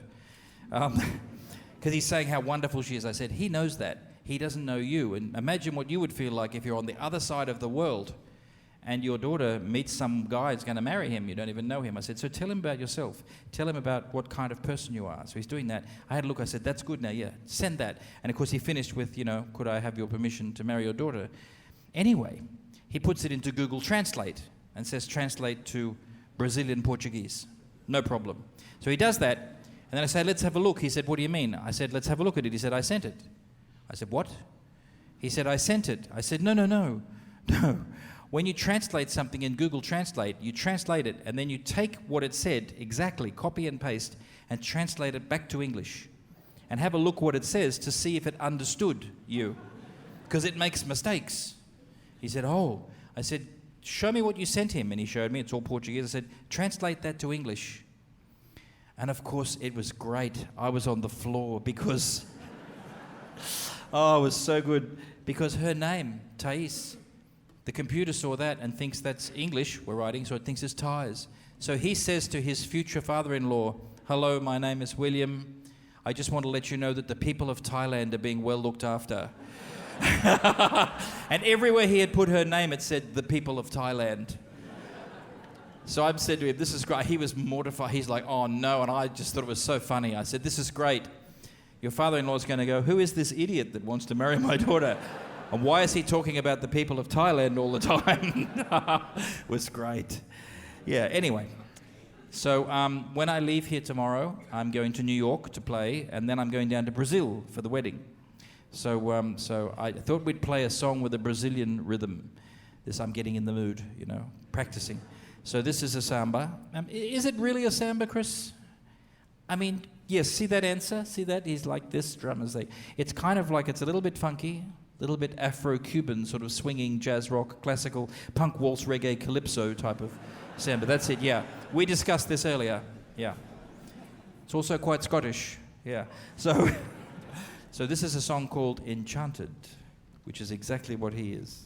S3: Because he's saying how wonderful she is. I said, he knows that. He doesn't know you. And imagine what you would feel like if you're on the other side of the world and your daughter meets some guy who's going to marry him. You don't even know him. I said, so tell him about yourself. Tell him about what kind of person you are. So he's doing that. I had a look. I said, that's good now. Yeah, send that. And of course he finished with, you know, could I have your permission to marry your daughter? Anyway, he puts it into Google Translate and says translate to Brazilian Portuguese. No problem. So he does that. And then I said, let's have a look. He said, what do you mean? I said, let's have a look at it. He said, I sent it. I said, what? He said, I sent it. I said, no. When you translate something in Google Translate, you translate it and then you take what it said exactly, copy and paste, and translate it back to English. And have a look what it says to see if it understood you. Because it makes mistakes. He said, oh. I said, show me what you sent him. And he showed me, it's all Portuguese. I said, translate that to English. And of course, it was great. I was on the floor because, oh, it was so good. Because her name, Thais, the computer saw that and thinks that's English we're writing, so it thinks it's Thais. So he says to his future father-in-law, hello, my name is William. I just want to let you know that the people of Thailand are being well looked after. And everywhere he had put her name, it said the people of Thailand. So I said to him, this is great. He was mortified. He's like, oh no. And I just thought it was so funny. I said, this is great. Your father-in-law is going to go, who is this idiot that wants to marry my daughter? And why is he talking about the people of Thailand all the time? It was great. Yeah, anyway. So when I leave here tomorrow, I'm going to New York to play, and then I'm going down to Brazil for the wedding. So I thought we'd play a song with a Brazilian rhythm. This I'm getting in the mood, you know, practicing. So this is a samba. Is it really a samba, Chris? I mean, yes, see that answer? See that? He's like this, drummers. It's kind of like, it's a little bit funky, a little bit Afro-Cuban, sort of swinging jazz rock, classical, punk, waltz, reggae, calypso type of samba. That's it, yeah. We discussed this earlier, yeah. It's also quite Scottish, yeah. So this is a song called Enchanted, which is exactly what he is.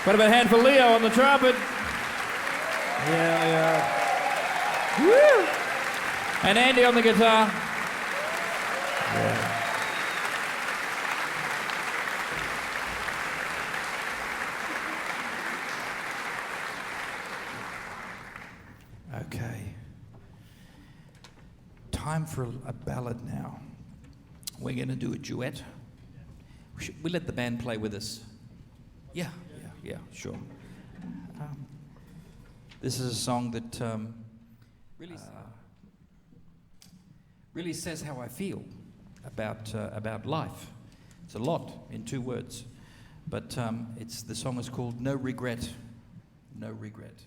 S3: What about a hand for Leo on the trumpet? Yeah. Woo! And Andy on the guitar. Yeah. Okay. Time for a ballad now. We're going to do a duet. We let the band play with us. Yeah, sure. This is a song that really says how I feel about life. It's a lot in 2 words, but the song is called No Regret, No Regret.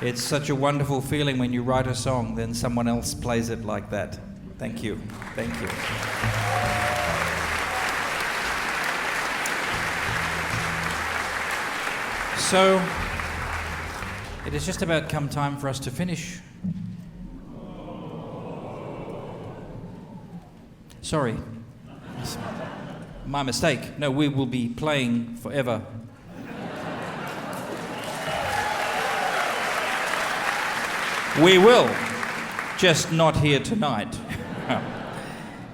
S3: It's such a wonderful feeling when you write a song, then someone else plays it like that. Thank you. Thank you. So, it is just about come time for us to finish. Sorry. My mistake. No, we will be playing forever. We will, just not here tonight.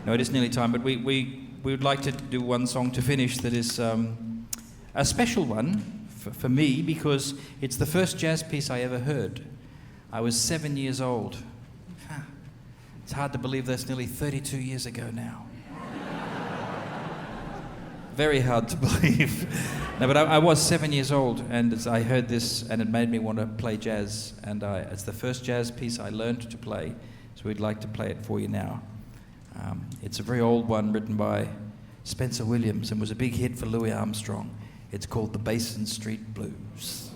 S3: No, it is nearly time, but we would like to do one song to finish that is a special one for me, because it's the first jazz piece I ever heard. I was 7 years old. It's hard to believe that's nearly 32 years ago now. Very hard to believe. No, but I was 7 years old, and I heard this, and it made me want to play jazz. And it's the first jazz piece I learned to play, so we'd like to play it for you now. It's a very old one, written by Spencer Williams, and was a big hit for Louis Armstrong. It's called the Basin Street Blues.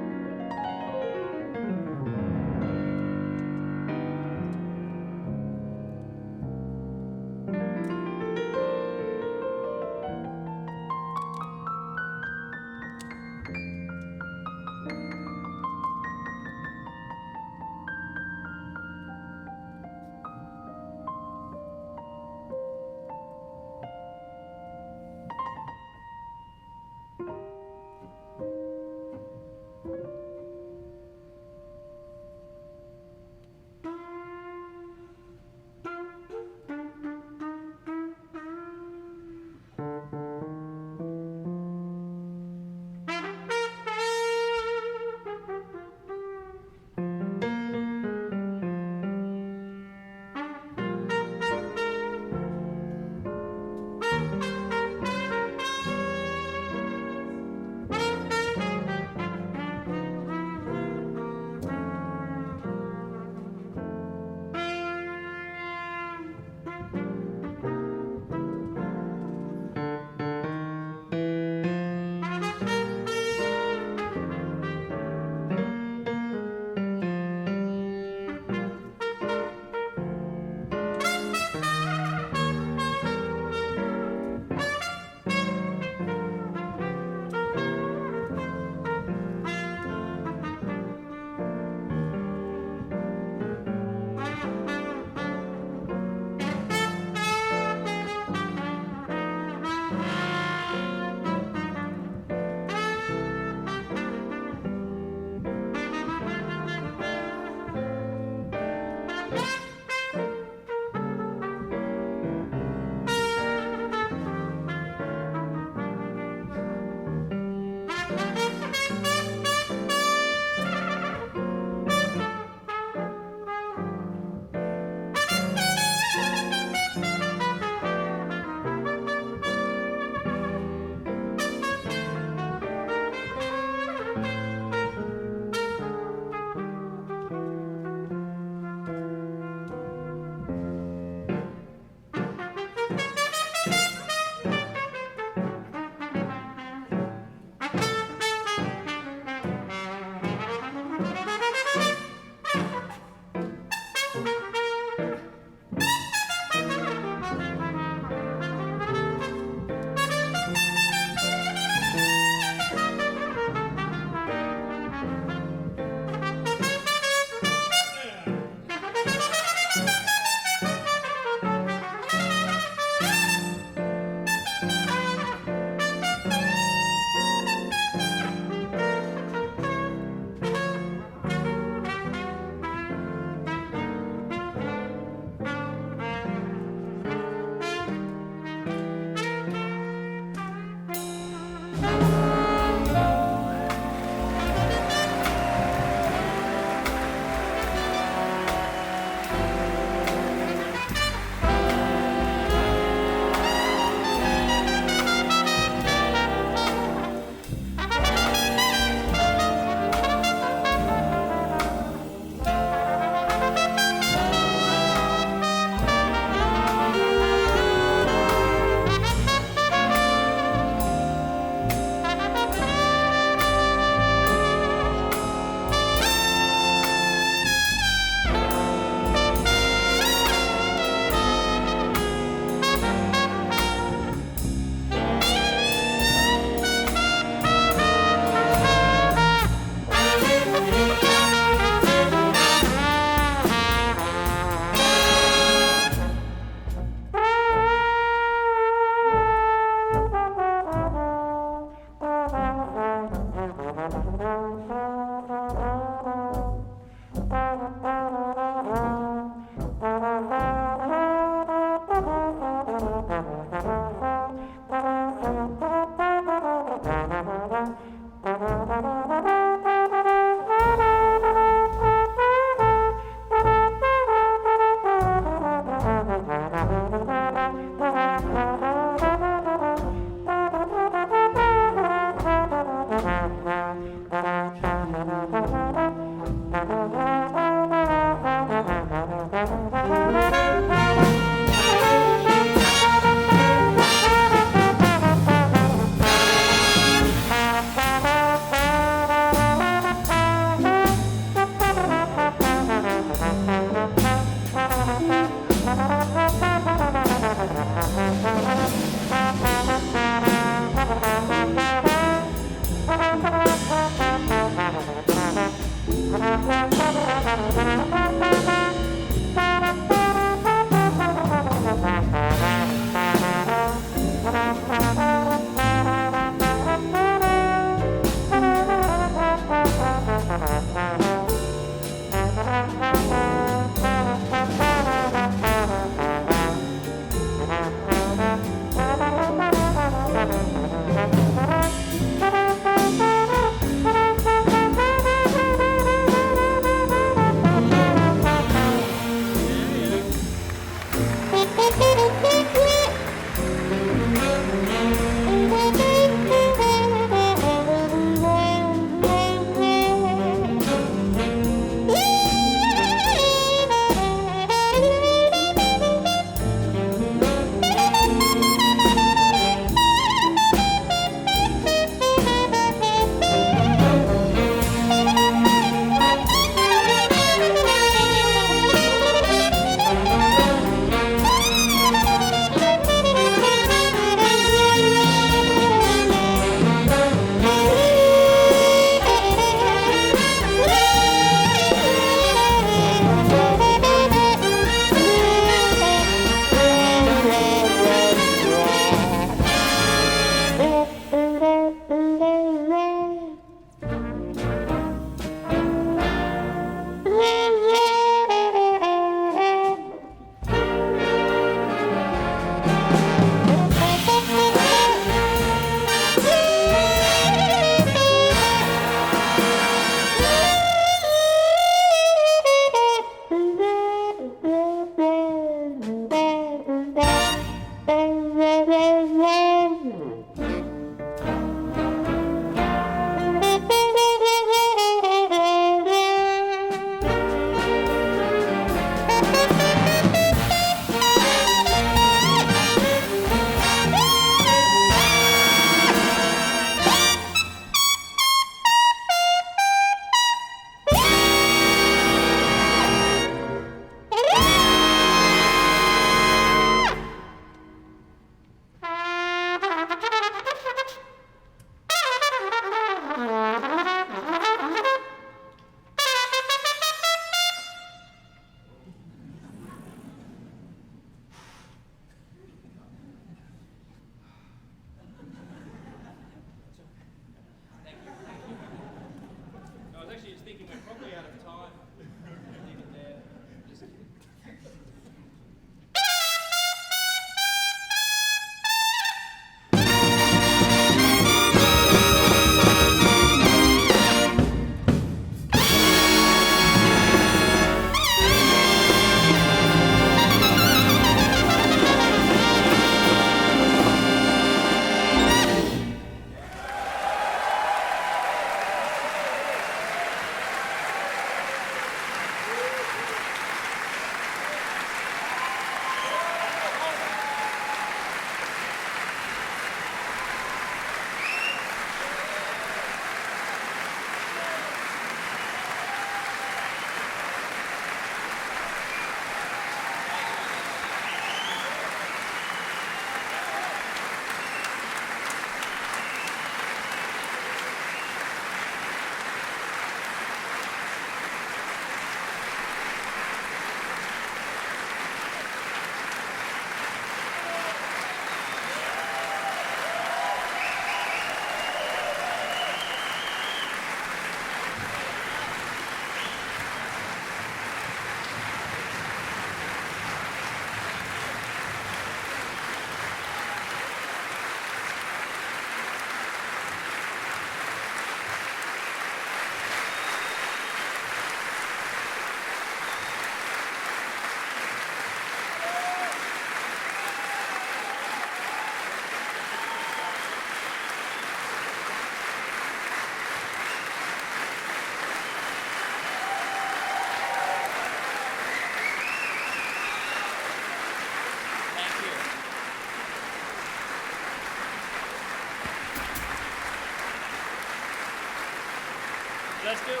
S3: Let's do it.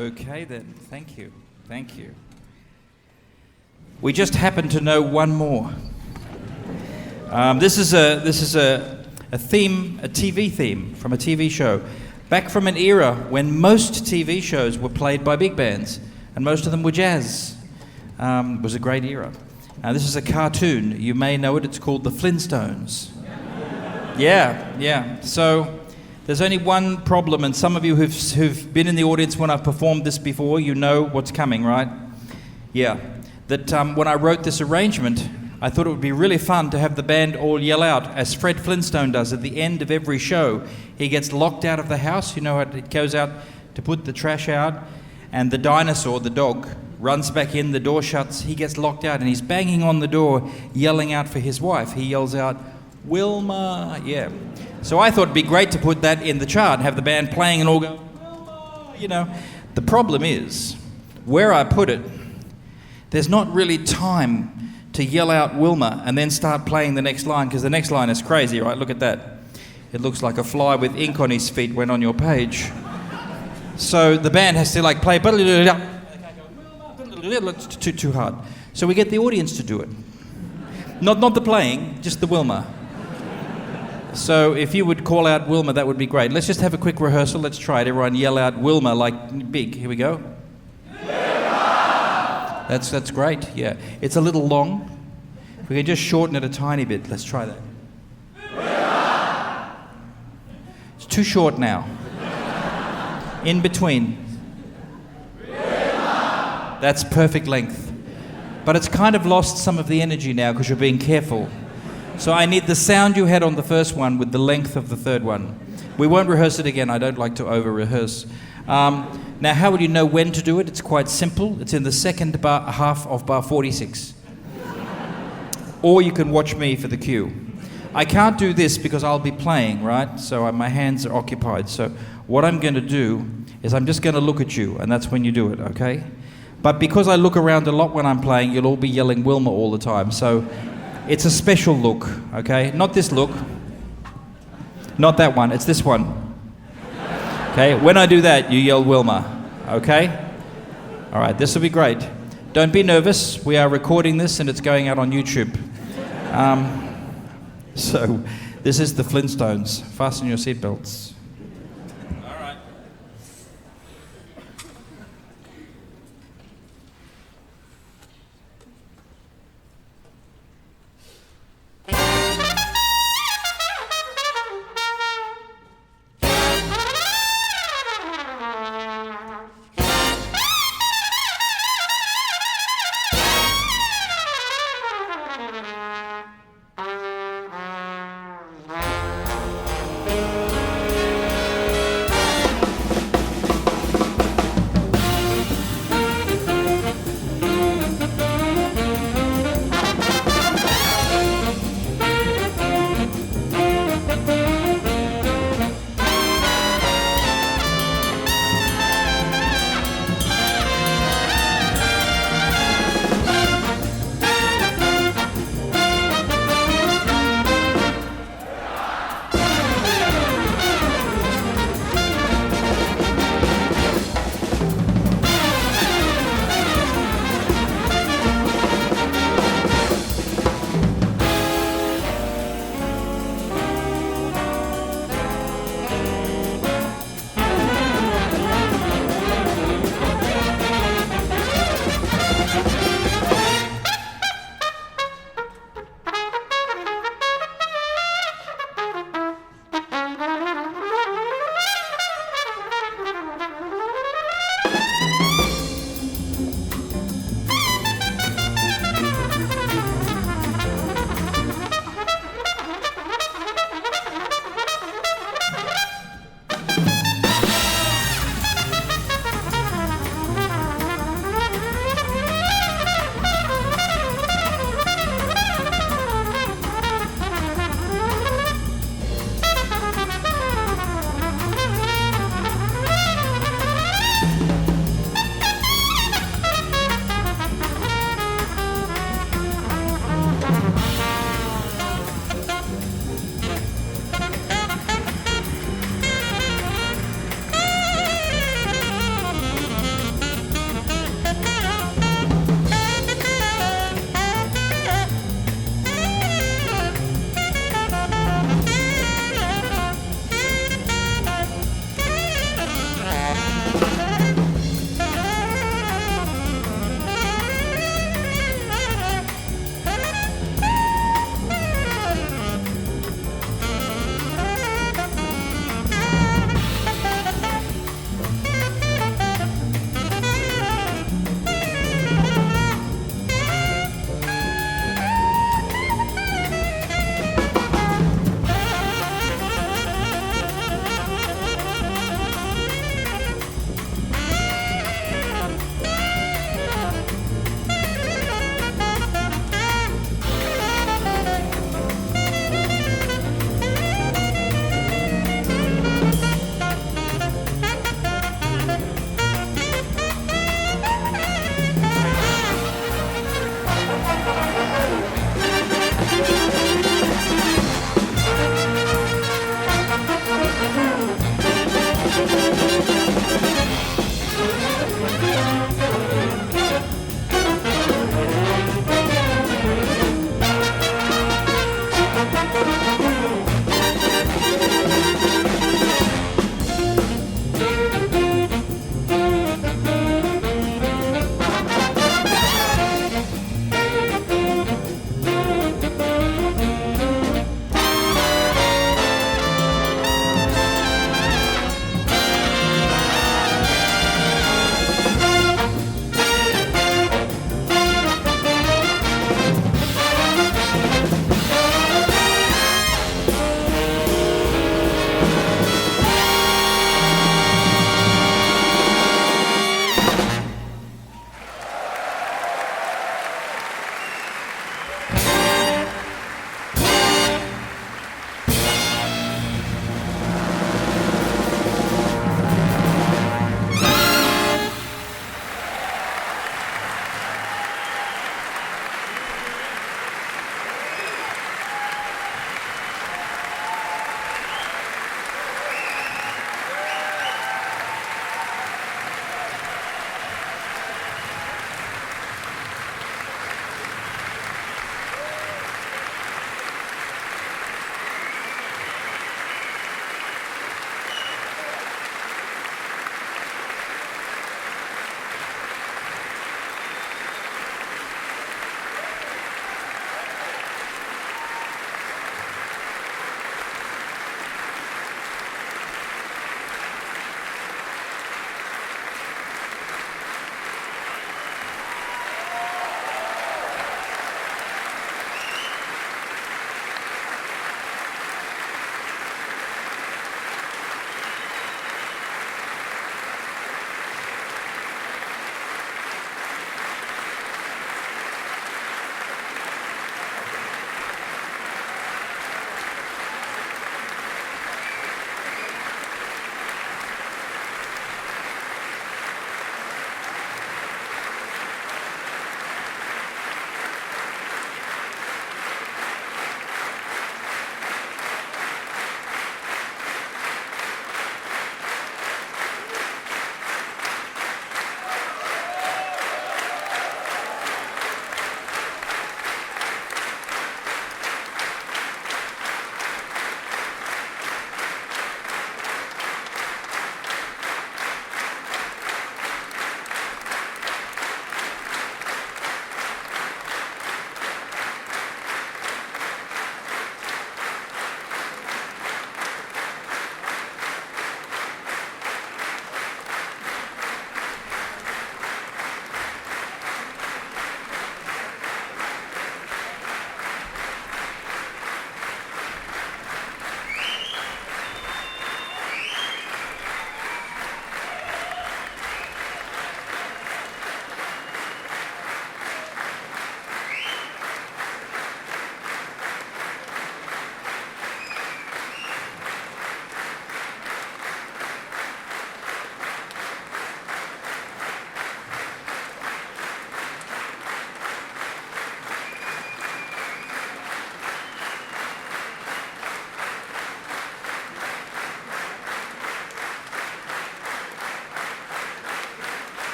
S3: Okay then, thank you. We just happen to know one more. This is a theme, a TV theme from a TV show, back from an era when most TV shows were played by big bands, and most of them were jazz. It was a great era. This is a cartoon. You may know it. It's called The Flintstones. Yeah. So there's only one problem, and some of you who've been in the audience when I've performed this before, you know what's coming, right? Yeah. That when I wrote this arrangement, I thought it would be really fun to have the band all yell out, as Fred Flintstone does at the end of every show. He gets locked out of the house, you know, it goes out to put the trash out, and the dinosaur, the dog, runs back in, the door shuts, he gets locked out, and he's banging on the door, yelling out for his wife. He yells out, "Wilma!" Yeah. So I thought it'd be great to put that in the chart and have the band playing and all go, "Wilma!" You know. The problem is, where I put it, there's not really time to yell out Wilma and then start playing the next line, because the next line is crazy, right? Look at that. It looks like a fly with ink on his feet went on your page. So the band has to like play, it's too hard. So we get the audience to do it. Not the playing, just the Wilma. So if you would call out Wilma, that would be great. Let's just have a quick rehearsal. Let's try it. Everyone yell out Wilma like big. Here we go. That's great, yeah. It's a little long. We can just shorten it a tiny bit. Let's try that. It's too short now. In between. That's perfect length. But it's kind of lost some of the energy now because you're being careful. So I need the sound you had on the first one with the length of the third one. We won't rehearse it again. I don't like to over-rehearse. Now, how would you know when to do it? It's quite simple. It's in the second half of bar 46. Or you can watch me for the cue. I can't do this because I'll be playing, right? So my hands are occupied. So what I'm going to do is I'm just going to look at you, and that's when you do it, okay? But because I look around a lot when I'm playing, you'll all be yelling Wilma all the time. So it's a special look, okay? Not this look. Not that one. It's this one. Okay, when I do that, you yell Wilma, okay? All right, this will be great. Don't be nervous. We are recording this and it's going out on YouTube. So this is the Flintstones. Fasten your seatbelts.
S2: All right.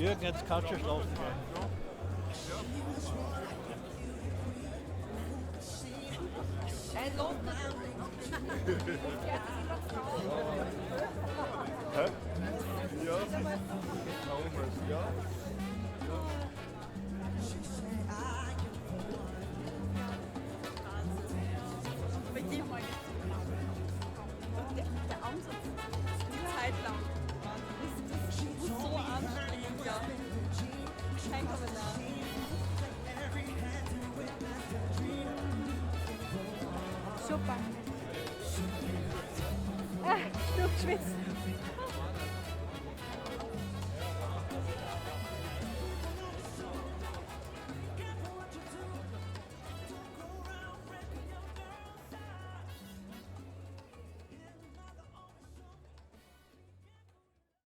S4: Jürgen, jetzt kannst du schlafen gehen.
S5: Hä? Ja. Ja.
S6: Bei dir mal der Ansatz, die Zeit lang, das muss so anstrengend, ja. Kein Kommentar. Super. Du schwitzt.